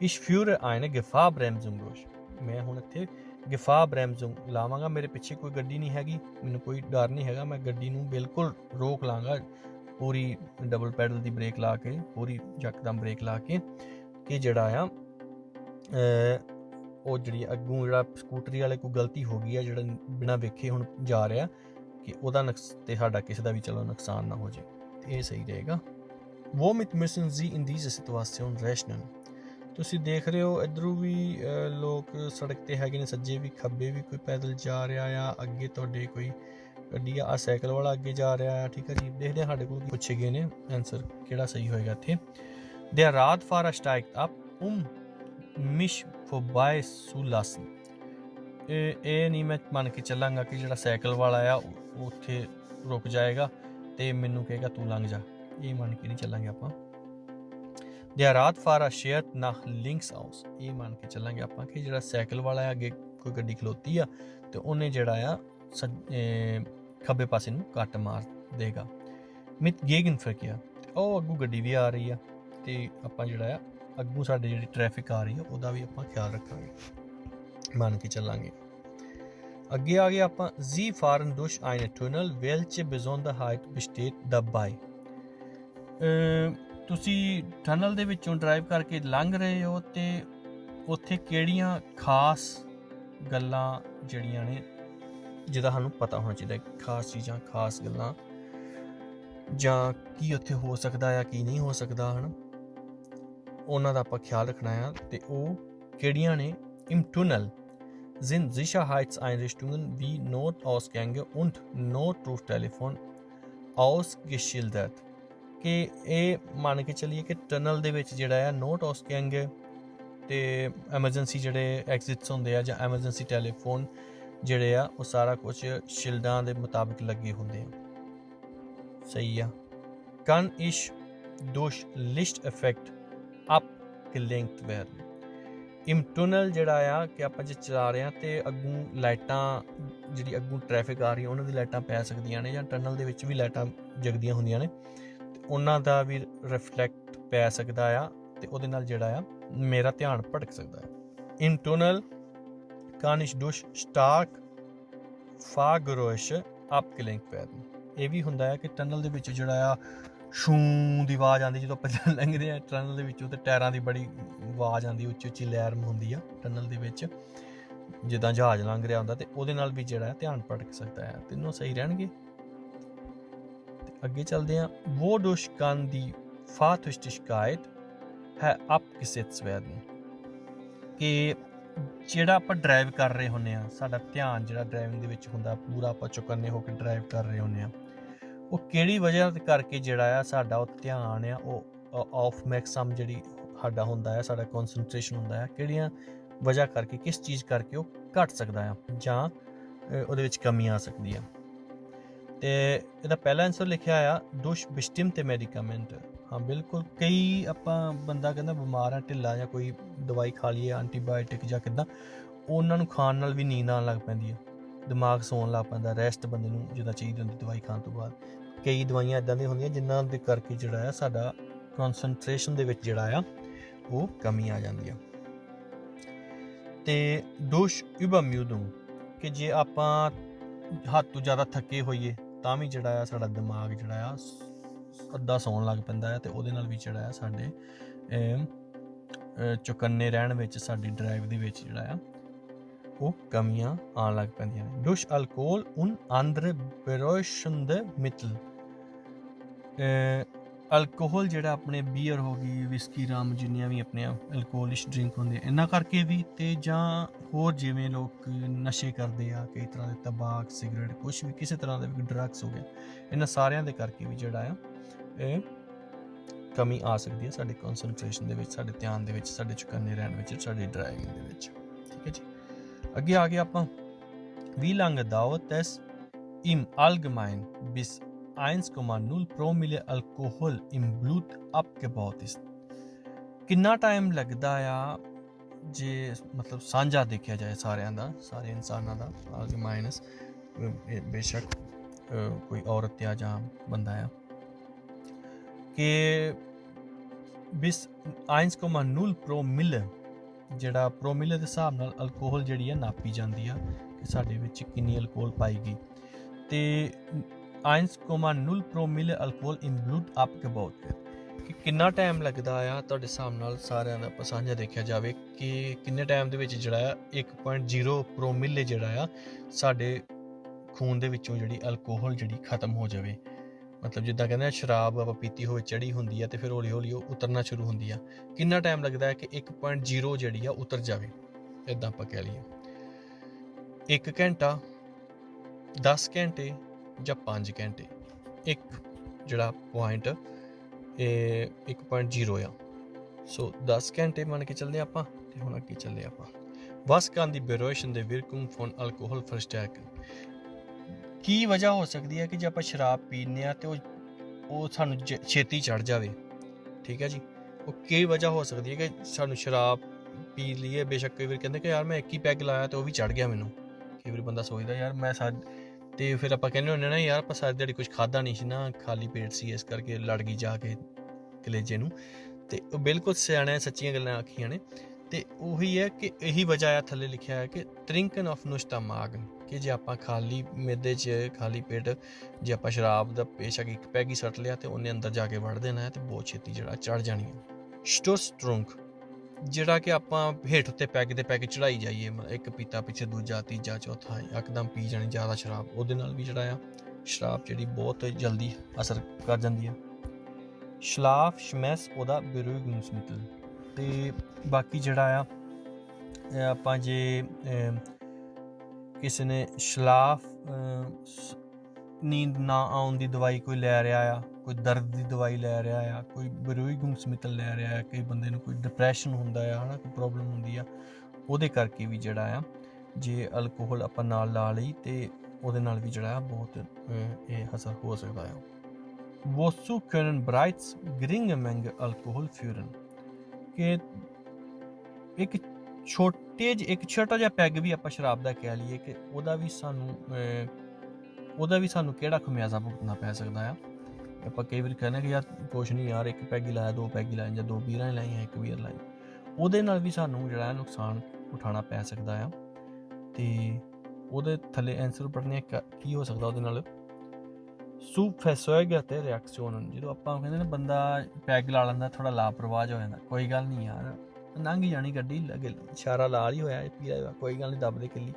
ich führe eine Gefahrbremsung durch, ਮੈਂ ਹੁਣ ਇੱਥੇ Gefahrbremsung ਲਾਵਾਂਗਾ, ਮੇਰੇ ਪਿੱਛੇ ਕੋਈ ਗੱਡੀ ਨਹੀਂ ਹੈਗੀ, ਮੈਨੂੰ ਕੋਈ ਡਰ ਨਹੀਂ ਹੈਗਾ, ਮੈਂ ਗੱਡੀ ਨੂੰ ਬਿਲਕੁਲ ਰੋਕ ਲਾਂਗਾ, ਪੂਰੀ ਡਬਲ ਪੈਡਲ ਦੀ ਬ੍ਰੇਕ ਲਾ ਕੇ, ਪੂਰੀ ਯਕਦਮ ਬ੍ਰੇਕ ਲਾ ਕੇ, ਕਿ ਜਿਹੜਾ ਆ ਉਹ ਜਿਹੜੀ ਅੱਗੋਂ ਜਿਹੜਾ ਸਕੂਟਰੀ ਵਾਲੇ ਕੋਈ ਗਲਤੀ ਹੋ ਗਈ ਆ, ਜਿਹੜਾ ਬਿਨਾਂ ਵੇਖੇ ਹੁਣ ਜਾ ਰਿਹਾ, ਕਿ ਉਹਦਾ ਤੇ ਸਾਡਾ ਕਿਸੇ ਦਾ ਵੀ ਚਲੋ ਨੁਕਸਾਨ ਨਾ ਹੋ ਜਾਏ, ਤੇ ਇਹ ਸਹੀ ਰਹੇਗਾ। womit müssen Sie in dieser Situation rechnen, ਤੁਸੀਂ ਦੇਖ ਰਹੇ ਹੋ ਇੱਧਰੋਂ ਵੀ ਲੋਕ ਸੜਕ ਤੇ ਹੈਗੇ ਨੇ, ਸੱਜੇ ਵੀ ਖੱਬੇ ਵੀ ਕੋਈ ਪੈਦਲ ਜਾ ਰਿਹਾ ਆ, ਅੱਗੇ ਤੁਹਾਡੇ ਕੋਈ ਗੱਡੀ ਆ, ਸਾਈਕਲ ਵਾਲਾ ਅੱਗੇ ਜਾ ਰਿਹਾ ਆ। ਠੀਕ ਹੈ ਜੀ, ਦੇਖਦੇ ਹਾਂ ਸਾਡੇ ਕੋਲ ਪੁੱਛੇ ਗਏ ਨੇ ਆਨਸਰ ਕਿਹੜਾ ਸਹੀ ਹੋਏਗਾ ਇੱਥੇ। Der Radfahrer steigt ab, mich vorbei zu lassen, ਇਹ ਨਹੀਂ ਮੈਂ ਮੰਨ ਕੇ ਚੱਲਾਂਗਾ ਕਿ ਜਿਹੜਾ ਸਾਈਕਲ ਵਾਲਾ ਆ ਉਹ ਉੱਥੇ ਰੁਕ ਜਾਏਗਾ ਤੇ ਮੈਨੂੰ ਕਹੇਗਾ ਤੂੰ ਲੰਘ ਜਾ, ਇਹ ਮੰਨ ਕੇ ਨਹੀਂ ਚੱਲਾਂਗੇ ਆਪਾਂ। Der Radfahrer schert nach links aus, ਇਹ ਮੰਨ ਕੇ ਚੱਲਾਂਗੇ ਆਪਾਂ ਕਿ ਜਿਹੜਾ ਸਾਈਕਲ ਵਾਲਾ ਆ ਅੱਗੇ ਕੋਈ ਗੱਡੀ ਖਲੋਤੀ ਆ ਤੇ ਉਹਨੇ ਜਿਹੜਾ ਆ ਖੱਬੇ ਪਾਸੇ ਨੂੰ ਕੱਟ ਮਾਰ ਦੇਗਾ। mit Gegenverkehr, ਉਹ ਅੱਗੋਂ ਗੱਡੀ ਵੀ ਆ ਰਹੀ ਆ ਤੇ ਆਪਾਂ ਜਿਹੜਾ ਆ ਅੱਗੋਂ ਸਾਡੇ ਜਿਹੜੀ ਟ੍ਰੈਫਿਕ ਆ ਰਹੀ ਆ ਉਹਦਾ ਵੀ ਆਪਾਂ ਖਿਆਲ ਰੱਖਾਂਗੇ, ਮੰਨ ਕੇ ਚੱਲਾਂਗੇ। ਅੱਗੇ ਆ ਗਏ ਆਪਾਂ Sie fahren durch einen Tunnel, welche Besonderheit besteht dabei, ਤੁਸੀਂ ਟਨਲ ਦੇ ਵਿੱਚੋਂ ਡਰਾਈਵ ਕਰਕੇ ਲੰਘ ਰਹੇ ਹੋ ਤੇ ਉੱਥੇ ਕਿਹੜੀਆਂ ਖਾਸ ਗੱਲਾਂ ਜਿਹੜੀਆਂ ਨੇ ਜਿਹਦਾ ਸਾਨੂੰ ਪਤਾ ਹੋਣਾ ਚਾਹੀਦਾ, ਖਾਸ ਚੀਜ਼ਾਂ, ਖਾਸ ਗੱਲਾਂ, ਜਾਂ ਕੀ ਉੱਥੇ ਹੋ ਸਕਦਾ ਆ ਕੀ ਨਹੀਂ ਹੋ ਸਕਦਾ ਹਨ, ਉਹਨਾਂ ਦਾ ਆਪਾਂ ਖਿਆਲ ਰੱਖਣਾ ਆ। ਤੇ ਉਹ ਕਿਹੜੀਆਂ ਨੇ? Im Tunnel sind Sicherheitseinrichtungen wie Notausgänge und Notruftelefon ausgeschildert, ਕਿ ਇਹ ਮੰਨ ਕੇ ਚੱਲੀਏ ਕਿ ਟਨਲ ਦੇ ਵਿੱਚ ਜਿਹੜਾ ਆ ਨੋਟ ਆਸਕਿੰਗ ਤੇ ਐਮਰਜੈਂਸੀ ਜਿਹੜੇ ਐਗਜ਼ਿਟਸ ਹੁੰਦੇ ਆ ਜਾਂ ਐਮਰਜੈਂਸੀ ਟੈਲੀਫੋਨ ਜਿਹੜੇ ਆ ਉਹ ਸਾਰਾ ਕੁਝ ਸ਼ਿਲਡਾਂ ਦੇ ਮੁਤਾਬਿਕ ਲੱਗੇ ਹੁੰਦੇ ਆ। ਸਹੀ ਆ। Kann ich durch Lichteffekt abgelenkt werden? ਇਮ ਟਨਲ ਜਿਹੜਾ ਆ ਕਿ ਆਪਾਂ ਜੇ ਚਲਾ ਰਹੇ ਹਾਂ ਤੇ ਅੱਗੋਂ ਲਾਈਟਾਂ ਜਿਹੜੀ ਅੱਗੋਂ ਟ੍ਰੈਫਿਕ ਆ ਰਹੀ ਉਹਨਾਂ ਦੀ ਲਾਈਟਾਂ ਪੈ ਸਕਦੀਆਂ ਨੇ, ਜਾਂ ਟਨਲ ਦੇ ਵਿੱਚ ਵੀ ਲਾਈਟਾਂ ਜਗਦੀਆਂ ਹੁੰਦੀਆਂ ਨੇ ਤੇ ਉਹਨਾਂ ਦਾ ਵੀ ਰਿਫਲੈਕਟ ਪੈ ਸਕਦਾ ਆ ਤੇ ਉਹਦੇ ਨਾਲ ਜਿਹੜਾ ਆ ਮੇਰਾ ਧਿਆਨ ਭਟਕ ਸਕਦਾ ਹੈ। ਇਮ tunnel kann ich durch stark Fahrgeräusche abgelenkt werden। ਇਹ ਵੀ ਹੁੰਦਾ ਹੈ ਕਿ ਟਨਲ ਦੇ ਵਿੱਚ ਜਿਹੜਾ ਆ ਸ਼ੂ ਦੀ ਆਵਾਜ਼ ਆਉਂਦੀ ਜਦੋਂ ਆਪਾਂ ਲੰਘਦੇ ਆ ਟਨਲ ਦੇ ਵਿੱਚੋਂ, ਤੇ ਟਾਇਰਾਂ ਦੀ ਬੜੀ ਆਵਾਜ਼ ਆਉਂਦੀ, ਉੱਚੀ ਉੱਚੀ ਲਹਿਰ ਹੁੰਦੀ ਆ ਟਨਲ ਦੇ ਵਿੱਚ ਜਿੱਦਾਂ ਜਹਾਜ਼ ਲੰਘ ਰਿਹਾ ਹੁੰਦਾ, ਤੇ ਉਹਦੇ ਨਾਲ ਵੀ ਜਿਹੜਾ ਧਿਆਨ ਭਟਕ ਸਕਦਾ ਹੈ। ਤਿੰਨੋਂ ਸਹੀ ਰਹਿਣਗੇ। ਤੇ ਅੱਗੇ ਚੱਲਦੇ ਆ। Wodurch kann die Fahrtüchtigkeit herabgesetzt werden? ਕਿ ਜਿਹੜਾ ਆਪਾਂ ਡਰਾਈਵ ਕਰ ਰਹੇ ਹੁੰਦੇ ਆ, ਸਾਡਾ ਧਿਆਨ ਜਿਹੜਾ ਡਰਾਈਵਿੰਗ ਦੇ ਵਿੱਚ ਹੁੰਦਾ ਪੂਰਾ, ਆਪਾਂ ਚੁਕੰਨੇ ਹੋ ਕੇ ਡਰਾਈਵ ਕਰ ਰਹੇ ਹੁੰਦੇ ਆ, ਉਹ ਕਿਹੜੀ ਵਜ੍ਹਾ ਕਰਕੇ ਜਿਹੜਾ ਆ ਸਾਡਾ ਉਹ ਧਿਆਨ ਆ ਉਹ ਆਫ ਮੈਕਸਮ ਜਿਹੜੀ ਸਾਡਾ ਹੁੰਦਾ ਹੈ, ਸਾਡਾ ਕਨਸੈਂਟਰੇਸ਼ਨ ਹੁੰਦਾ ਹੈ, ਕਿਹੜੀਆਂ ਵਜ੍ਹਾ ਕਰਕੇ, ਕਿਸ ਚੀਜ਼ ਕਰਕੇ ਉਹ ਘਟ ਸਕਦਾ ਆ ਜਾਂ ਉਹਦੇ ਵਿੱਚ ਕਮੀ ਆ ਸਕਦੀ ਆ। ਤੇ ਇਹਦਾ ਪਹਿਲਾ ਆਨਸਰ ਲਿਖਿਆ ਆ durch bestimmte Medikamente। ਹਾਂ ਬਿਲਕੁਲ, ਕਈ ਆਪਾਂ ਬੰਦਾ ਕਹਿੰਦਾ ਬਿਮਾਰ ਆ, ਢਿੱਲਾ ਜਾਂ ਕੋਈ ਦਵਾਈ ਖਾ ਲਈਏ ਐਂਟੀਬਾਇਓਟਿਕ ਜਾਂ ਕਿੱਦਾਂ, ਉਹਨਾਂ ਨੂੰ ਖਾਣ ਨਾਲ ਵੀ ਨੀਂਦ ਆਉਣ ਲੱਗ ਪੈਂਦੀ ਆ, ਦਿਮਾਗ ਸੌਣ ਲੱਗ ਪੈਂਦਾ, ਰੈਸਟ ਬੰਦੇ ਨੂੰ ਜਿੱਦਾਂ ਚਾਹੀਦੀ ਹੁੰਦੀ ਦਵਾਈ ਖਾਣ ਤੋਂ ਬਾਅਦ। ਕਈ ਦਵਾਈਆਂ ਇੱਦਾਂ ਦੀਆਂ ਹੁੰਦੀਆਂ ਜਿਨ੍ਹਾਂ ਦੇ ਕਰਕੇ ਜਿਹੜਾ ਆ ਸਾਡਾ ਕਨਸੈਂਟਰੇਸ਼ਨ ਦੇ ਵਿੱਚ ਜਿਹੜਾ ਆ ਉਹ ਕਮੀ ਆ ਜਾਂਦੀ ਆ। ਤੇ durch Übermüdung ਕਿ ਜੇ ਆਪਾਂ ਹੱਦ ਤੋਂ ਜ਼ਿਆਦਾ ਥੱਕੇ ਹੋਈਏ ਤਾਂ ਵੀ ਜਿਹੜਾ ਆ ਸਾਡਾ ਦਿਮਾਗ ਜਿਹੜਾ ਆ ਅੱਧਾ ਸੌਣ ਲੱਗ ਪੈਂਦਾ ਹੈ, ਤੇ ਉਹਦੇ ਨਾਲ ਵੀ ਜਿਹੜਾ ਆ ਸਾਡੇ ਚੁਕੰਨੇ ਰਹਿਣ ਵਿੱਚ, ਸਾਡੀ ਡਰਾਈਵ ਦੇ ਵਿੱਚ ਜਿਹੜਾ ਆ ਉਹ ਕਮੀਆਂ ਆਉਣ ਲੱਗ ਪੈਂਦੀਆਂ ਨੇ। durch Alkohol und andere berauschende Mittel। Alcohol ਜਿਹੜਾ ਆਪਣੇ ਬੀਅਰ ਹੋ ਗਈ, ਵਿਸਕੀ, ਰਮ, ਜਿੰਨੀਆਂ ਵੀ ਆਪਣੇ ਅਲਕੋਹਲਿਸ਼ ਡਰਿੰਕ ਹੁੰਦੇ ਇਹਨਾਂ ਕਰਕੇ ਵੀ, ਤੇ ਜਾਂ ਹੋਰ ਜਿਵੇਂ ਲੋਕ ਨਸ਼ੇ ਕਰਦੇ ਆ, ਕਈ ਤਰ੍ਹਾਂ ਦੇ ਤੰਬਾਕ, ਸਿਗਰਟ, ਕੁਛ ਵੀ ਕਿਸੇ ਤਰ੍ਹਾਂ ਦੇ ਵੀ ਡਰੱਗਸ ਹੋ ਗਏ, ਇਹਨਾਂ ਸਾਰਿਆਂ ਦੇ ਕਰਕੇ ਵੀ ਜਿਹੜਾ ਆ ਇਹ ਕਮੀ ਆ ਸਕਦੀ ਹੈ ਸਾਡੇ ਕਨਸੈਂਟਰੇਸ਼ਨ ਦੇ ਵਿੱਚ, ਸਾਡੇ ਧਿਆਨ ਦੇ ਵਿੱਚ, ਸਾਡੇ ਚੁਕੰਨੇ ਰਹਿਣ ਵਿੱਚ, ਸਾਡੀ ਡਰਾਈਵਿੰਗ ਦੇ ਵਿੱਚ। ਠੀਕ ਹੈ ਜੀ। ਅੱਗੇ ਆ ਗਏ ਆਪਾਂ। Wie lange dauert es im Allgemeinen bis 1,0 Promille Alkohol im Blut abgebaut ist? ਕਿੰਨਾ ਟਾਈਮ ਲੱਗਦਾ ਆ ਜੇ ਮਤਲਬ ਸਾਂਝਾ ਦੇਖਿਆ ਜਾਏ ਸਾਰਿਆਂ ਦਾ, ਸਾਰੇ ਇਨਸਾਨਾਂ ਦਾ, allgemeines, ਬੇਸ਼ੱਕ ਕੋਈ ਔਰਤ ਆ ਜਾਂ ਬੰਦਾ ਆ, ਕਿ bis 1,0 Promille ਜਿਹੜਾ ਪ੍ਰੋਮਿਲੇ ਦੇ ਹਿਸਾਬ ਨਾਲ ਅਲਕੋਹਲ ਜਿਹੜੀ ਆ ਨਾਪੀ ਜਾਂਦੀ ਆ ਕਿ ਸਾਡੇ ਵਿੱਚ ਕਿੰਨੀ ਅਲਕੋਹਲ ਪਾਈ ਗਈ, ਤੇ 1,0 Promille Alkohol im Blut abgebaut wird। ਕਿ ਕਿੰਨਾ ਟਾਈਮ ਲੱਗਦਾ ਆ ਤੁਹਾਡੇ ਹਿਸਾਬ ਨਾਲ ਸਾਰਿਆਂ ਦਾ ਸਾਂਝਾ ਦੇਖਿਆ ਜਾਵੇ ਕਿ ਕਿੰਨੇ ਟਾਈਮ ਦੇ ਵਿੱਚ ਜਿਹੜਾ ਆ 1.0 ਪ੍ਰੋਮਿਲੇ ਜਿਹੜਾ ਆ ਸਾਡੇ ਖੂਨ ਦੇ ਵਿੱਚੋਂ ਜਿਹੜੀ ਅਲਕੋਹਲ ਜਿਹੜੀ ਖਤਮ ਹੋ ਜਾਵੇ। ਮਤਲਬ ਜਿੱਦਾਂ ਕਹਿੰਦੇ ਆ ਸ਼ਰਾਬ ਆਪਾਂ ਪੀਤੀ ਹੋਵੇ ਚੜੀ ਹੁੰਦੀ ਆ ਤੇ ਫਿਰ ਹੌਲੀ ਹੌਲੀ ਉਹ ਉਤਰਨਾ ਸ਼ੁਰੂ ਹੁੰਦੀ ਆ, ਕਿੰਨਾ ਟਾਈਮ ਲੱਗਦਾ ਹੈ ਕਿ 1.0 ਜਿਹੜੀ ਆ ਉਤਰ ਜਾਵੇ, ਇੱਦਾਂ ਆਪਾਂ ਕਹਿ ਲਈਏ 1 ਘੰਟਾ, 10 ਘੰਟੇ ਜਾਂ 5 ਘੰਟੇ। ਇੱਕ ਜਿਹੜਾ ਪੁਆਇੰਟ ਇਹ 1.0 ਆ, ਸੋ 10 ਘੰਟੇ ਮੰਨ ਕੇ ਚੱਲਦੇ ਆਪਾਂ। ਤੇ ਹੁਣ ਅੱਗੇ ਚੱਲੇ ਆਪਾਂ। Was kann die berauschende Wirkung von Alkohol verstärken? ਕੀ ਵਜ੍ਹਾ ਹੋ ਸਕਦੀ ਹੈ ਕਿ ਜੇ ਆਪਾਂ ਸ਼ਰਾਬ ਪੀਂਦੇ ਹਾਂ ਤੇ ਉਹ ਸਾਨੂੰ ਛੇਤੀ ਚੜ੍ਹ ਜਾਵੇ। ਠੀਕ ਹੈ ਜੀ। ਉਹ ਕੀ ਵਜ੍ਹਾ ਹੋ ਸਕਦੀ ਹੈ ਕਿ ਸਾਨੂੰ ਸ਼ਰਾਬ ਪੀ ਲਈਏ, ਬੇਸ਼ੱਕ ਕਈ ਵਾਰ ਕਹਿੰਦੇ ਕਿ ਯਾਰ ਮੈਂ 1 ਹੀ ਪੈਗ ਲਾਇਆ ਤੇ ਉਹ ਵੀ ਚੜ੍ਹ ਗਿਆ ਮੈਨੂੰ। ਕਈ ਵਾਰ ਬੰਦਾ ਸੋਚਦਾ ਯਾਰ ਮੈਂ ਤੇ ਫਿਰ ਆਪਾਂ ਕਹਿੰਦੇ ਹੁੰਦੇ ਨਾ ਯਾਰ ਆਪਾਂ ਸਾਰੀ ਦਿਹਾੜੀ ਕੁਝ ਖਾਧਾ ਨਹੀਂ ਸੀ ਨਾ, ਖਾਲੀ ਪੇਟ ਸੀ, ਇਸ ਕਰਕੇ ਲੜ ਗਈ ਜਾ ਕੇ ਕਲੇਜੇ ਨੂੰ। ਤੇ ਉਹ ਬਿਲਕੁਲ ਸਿਆਣਿਆਂ ਸੱਚੀਆਂ ਗੱਲਾਂ ਆਖੀਆਂ ਨੇ। ਤੇ ਉਹੀ ਹੈ ਕਿ ਇਹੀ ਵਜ੍ਹਾ ਆ, ਥੱਲੇ ਲਿਖਿਆ ਹੈ ਕਿ trinken auf nüchtern Magen, ਕਿ ਜੇ ਆਪਾਂ ਖਾਲੀ ਮਿਹਦੇ 'ਚ ਖਾਲੀ ਪੇਟ ਜੇ ਆਪਾਂ ਸ਼ਰਾਬ ਦਾ ਬੇਸ਼ੱਕ 1 ਪੈਗ ਹੀ ਸੱਟ ਲਿਆ ਤੇ ਉਹਨੇ ਅੰਦਰ ਜਾ ਕੇ ਵੜ ਦੇਣਾ ਹੈ ਤੇ ਬਹੁਤ ਛੇਤੀ ਜਿਹੜਾ ਚੜ੍ਹ ਜਾਣੀ ਹੈ। Stoßtrunk, ਜਿਹੜਾ ਕਿ ਆਪਾਂ ਹੇਠ ਉੱਤੇ ਪੈਗ ਦੇ ਪੈਗ ਚੜਾਈ ਜਾਈਏ, ਇੱਕ ਪੀਤਾ ਪਿੱਛੇ ਦੂਜਾ, ਤੀਜਾ, ਚੌਥਾ, ਇੱਕਦਮ ਪੀ ਜਾਣੀ ਜ਼ਿਆਦਾ ਸ਼ਰਾਬ, ਉਹਦੇ ਨਾਲ ਵੀ ਜਿਹੜਾ ਆ ਸ਼ਰਾਬ ਜਿਹੜੀ ਬਹੁਤ ਜਲਦੀ ਅਸਰ ਕਰ ਜਾਂਦੀ ਆ। Schlaf, Schmerz oder Beruhigungsmittel। ਤੇ ਬਾਕੀ ਜਿਹੜਾ ਆ ਆਪਾਂ ਜੇ ਕਿਸੇ ਨੇ ਸ਼ਲਾਫ ਨੀਂਦ ਨਾ ਆਉਣ ਦੀ ਦਵਾਈ ਕੋਈ ਲੈ ਰਿਹਾ ਆ, ਕੋਈ ਦਰਦ ਦੀ ਦਵਾਈ ਲੈ ਰਿਹਾ ਆ, ਕੋਈ ਬਰੂਇਗੁੰਗਸਮਿਟਲ ਲੈ ਰਿਹਾ ਆ, ਕਈ ਬੰਦੇ ਨੂੰ ਕੋਈ ਡਿਪਰੈਸ਼ਨ ਹੁੰਦਾ ਆ, ਹੈ ਨਾ, ਕੋਈ ਪ੍ਰੋਬਲਮ ਹੁੰਦੀ ਆ, ਉਹਦੇ ਕਰਕੇ ਵੀ ਜਿਹੜਾ ਆ ਜੇ ਅਲਕੋਹਲ ਆਪਾਂ ਨਾਲ ਲਾ ਲਈ ਤੇ ਉਹਦੇ ਨਾਲ ਵੀ ਜਿਹੜਾ ਆ ਬਹੁਤ ਇਹ ਅਸਰ ਹੋ ਸਕਦਾ ਆ। Wozu können bereits geringe Menge Alkohol führen ਕਿ ਇੱਕ ਇੱਕ ਛੋਟਾ ਜਿਹਾ ਪੈਗ ਵੀ ਆਪਾਂ ਸ਼ਰਾਬ ਦਾ ਕਹਿ ਲਈਏ ਕਿ ਉਹਦਾ ਵੀ ਸਾਨੂੰ ਕਿਹੜਾ ਖਮਿਆਜ਼ਾ ਭੁਗਤਣਾ ਪੈ ਸਕਦਾ ਆ। ਆਪਾਂ ਕਈ ਵਾਰ ਕਹਿੰਦੇ ਕਿ ਯਾਰ ਕੁਛ ਨਹੀਂ ਯਾਰ, ਇੱਕ ਪੈਗ ਹੀ ਲਾਇਆ, 2 ਪੈਗ ਹੀ ਲਾਏ, ਜਾਂ 2 ਬੀਅਰਾਂ ਹੀ ਲਾਈਆਂ, 1 ਬੀਅਰ ਲਾਈ, ਉਹਦੇ ਨਾਲ ਵੀ ਸਾਨੂੰ ਜਿਹੜਾ ਨੁਕਸਾਨ ਉਠਾਉਣਾ ਪੈ ਸਕਦਾ ਆ। ਤੇ ਉਹਦੇ ਥੱਲੇ ਆਨਸਰ ਪੜ੍ਹਨੇ ਕੀ ਹੋ ਸਕਦਾ ਉਹਦੇ ਨਾਲ। ਸੁਫੈਸੋਏਗਾ ਤੇ ਰਿਐਕਸ਼ਨ, ਜਦੋਂ ਆਪਾਂ ਕਹਿੰਦੇ ਨੇ ਬੰਦਾ ਪੈਗ ਲਾ ਲੈਂਦਾ, ਥੋੜਾ ਲਾਪਰਵਾਹ ਹੋ ਜਾਂਦਾ, ਕੋਈ ਗੱਲ ਨਹੀਂ ਯਾਰ, ਲੰਘ ਜਾਣੀ ਗੱਡੀ, ਇਸ਼ਾਰਾ ਲਾਲ ਹੀ ਹੋਇਆ, ਪੀ ਲਿਆ, ਕੋਈ ਗੱਲ ਨਹੀਂ, ਦੱਬ ਦੇ ਕਿੱਲੀ,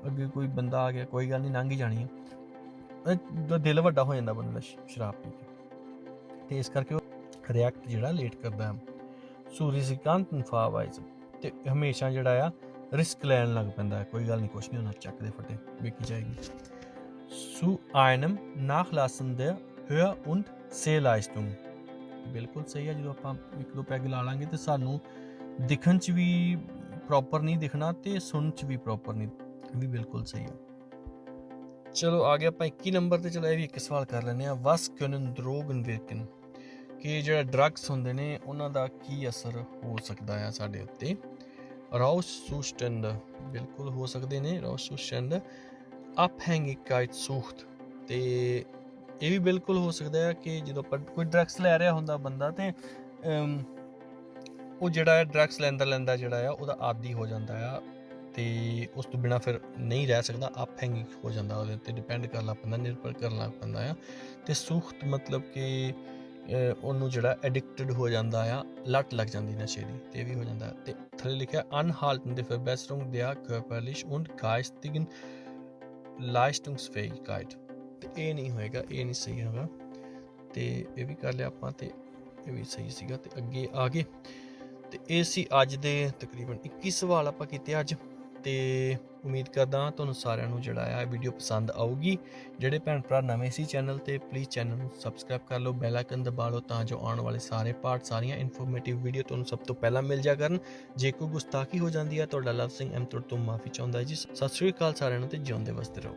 ਅੱਗੇ ਕੋਈ ਬੰਦਾ ਆ ਗਿਆ, ਕੋਈ ਗੱਲ ਨਹੀਂ, ਲੰਘ ਹੀ ਜਾਣੀ ਆ। ਦਿਲ ਵੱਡਾ ਹੋ ਜਾਂਦਾ ਬੰਦੇ ਦਾ ਸ਼ਰਾਬ ਪੀ ਕੇ, ਤੇ ਇਸ ਕਰਕੇ ਉਹ ਰਿਐਕਟ ਜਿਹੜਾ ਲੇਟ ਕਰਦਾ। ਸੂਰਿਸਿਕਾਂਤ ਨਫਾਵਾਈਜ਼, ਤੇ ਹਮੇਸ਼ਾ ਜਿਹੜਾ ਆ ਰਿਸਕ ਲੈਣ ਲੱਗ ਪੈਂਦਾ, ਕੋਈ ਗੱਲ ਨਹੀਂ, ਕੁਛ ਨਹੀਂ ਹੋਣਾ, ਚੱਕ ਦੇ ਫਟੇ, ਵੇਖੀ ਜਾਏਗੀ। zu einem nachlassende Hör- und Sehleistung, ਬਿਲਕੁਲ ਸਹੀ ਹੈ। ਜਦੋਂ ਆਪਾਂ 1-2 ਪੈਗ ਲਾ ਲਾਂਗੇ ਤੇ ਸਾਨੂੰ ਦਿਖਣ 'ਚ ਵੀ ਪ੍ਰੋਪਰ ਨਹੀਂ ਦਿਖਣਾ ਤੇ ਸੁਣਨ 'ਚ ਵੀ ਪ੍ਰੋਪਰ ਨਹੀਂ, ਵੀ ਬਿਲਕੁਲ ਸਹੀ ਹੈ। ਚਲੋ ਆ ਗਿਆ ਆਪਾਂ 21 ਨੰਬਰ ਤੇ। ਚਲੋ ਇਹ ਵੀ ਇੱਕ ਸਵਾਲ ਕਰ ਲੈਂਦੇ ਆ। Was können Drogen wirken, ਕਿ ਜਿਹੜਾ ਡਰੱਗਸ ਹੁੰਦੇ ਨੇ ਉਹਨਾਂ ਦਾ ਕੀ ਅਸਰ ਹੋ ਸਕਦਾ ਆ ਸਾਡੇ ਉੱਤੇ। Rauschzustand, ਬਿਲਕੁਲ ਹੋ ਸਕਦੇ ਨੇ। Rauschzustand, Abhängigkeitssucht, ਤੇ ਇਹ ਵੀ ਬਿਲਕੁਲ ਹੋ ਸਕਦਾ ਹੈ ਕਿ ਜਦੋਂ ਆਪਾਂ ਕੋਈ ਡਰੱਗਸ ਲੈ ਰਿਹਾ ਹੁੰਦਾ ਬੰਦਾ ਤੇ ਉਹ ਜਿਹੜਾ ਹੈ ਡਰੱਗਸ ਲੈਂਦਾ ਜਿਹੜਾ ਆ ਉਹਦਾ ਆਦੀ ਹੋ ਜਾਂਦਾ ਆ ਤੇ ਉਸ ਤੋਂ ਬਿਨਾਂ ਫਿਰ ਨਹੀਂ ਰਹਿ ਸਕਦਾ। ਆਪਹੈਂਗਿੰਗ ਹੋ ਜਾਂਦਾ, ਉਹਦੇ ਉੱਤੇ ਡਿਪੈਂਡ ਕਰਨਾ ਪੈਂਦਾ, ਨਿਰਭਰ ਕਰਨਾ ਪੈਂਦਾ ਆ। ਤੇ ਸੁਖਤ ਮਤਲਬ ਕਿ ਉਹਨੂੰ ਜਿਹੜਾ ਐਡਿਕਟਡ ਹੋ ਜਾਂਦਾ ਆ, ਲੱਟ ਲੱਗ ਜਾਂਦੀ ਨਸ਼ੇ ਦੀ, ਤੇ ਇਹ ਵੀ ਹੋ ਜਾਂਦਾ। ਤੇ ਥੱਲੇ ਲਿਖਿਆ Anhaltende Verbesserung der körperlichen und geistigen Leistungsfähigkeit, ਤੇ ਇਹ ਨਹੀਂ ਹੋਏਗਾ, ਇਹ ਨਹੀਂ ਸਹੀ ਹੋਗਾ। ਤੇ ਇਹ ਵੀ ਕਰ ਲਿਆ ਆਪਾਂ, ਤੇ ਇਹ ਵੀ ਸਹੀ ਸੀਗਾ। ਤੇ ਅੱਗੇ ਆ ਗਏ, ਤੇ ਇਹ ਸੀ ਅੱਜ ਦੇ ਤਕਰੀਬਨ 21 ਸਵਾਲ ਆਪਾਂ ਕੀਤੇ ਅੱਜ। ਤੇ ਉਮੀਦ ਕਰਦਾ ਤੁਹਾਨੂੰ ਸਾਰਿਆਂ ਨੂੰ ਜਿਹੜਾ ਆ ਵੀਡੀਓ ਪਸੰਦ ਆਊਗੀ। ਜਿਹੜੇ ਭੈਣ ਭਰਾ ਨਵੇਂ ਸੀ ਚੈਨਲ ਤੇ, ਪਲੀਜ਼ ਚੈਨਲ ਨੂੰ ਸਬਸਕ੍ਰਾਈਬ ਕਰ ਲਓ, ਬੈਲ ਆਈਕਨ ਦਬਾ ਲਓ, ਤਾਂ ਜੋ ਆਉਣ ਵਾਲੇ ਸਾਰੇ ਪਾਰਟ, ਸਾਰੀਆਂ ਇਨਫੋਰਮੇਟਿਵ ਵੀਡੀਓ ਤੁਹਾਨੂੰ ਸਭ ਤੋਂ ਪਹਿਲਾਂ ਮਿਲ ਜਾ ਕਰਨ। ਜੇ ਕੋਈ ਗੁਸਤਾਖੀ ਹੋ ਜਾਂਦੀ ਹੈ, ਤੁਹਾਡਾ ਲਵ ਸਿੰਘ ਐਮ ਤੋਂ ਮਾਫੀ ਚਾਹੁੰਦਾ ਜੀ। ਸਤਿ ਸ਼੍ਰੀ ਅਕਾਲ ਸਾਰਿਆਂ ਨੂੰ, ਤੇ ਜਿਉਂਦੇ ਵਸਦੇ ਰਹੋ।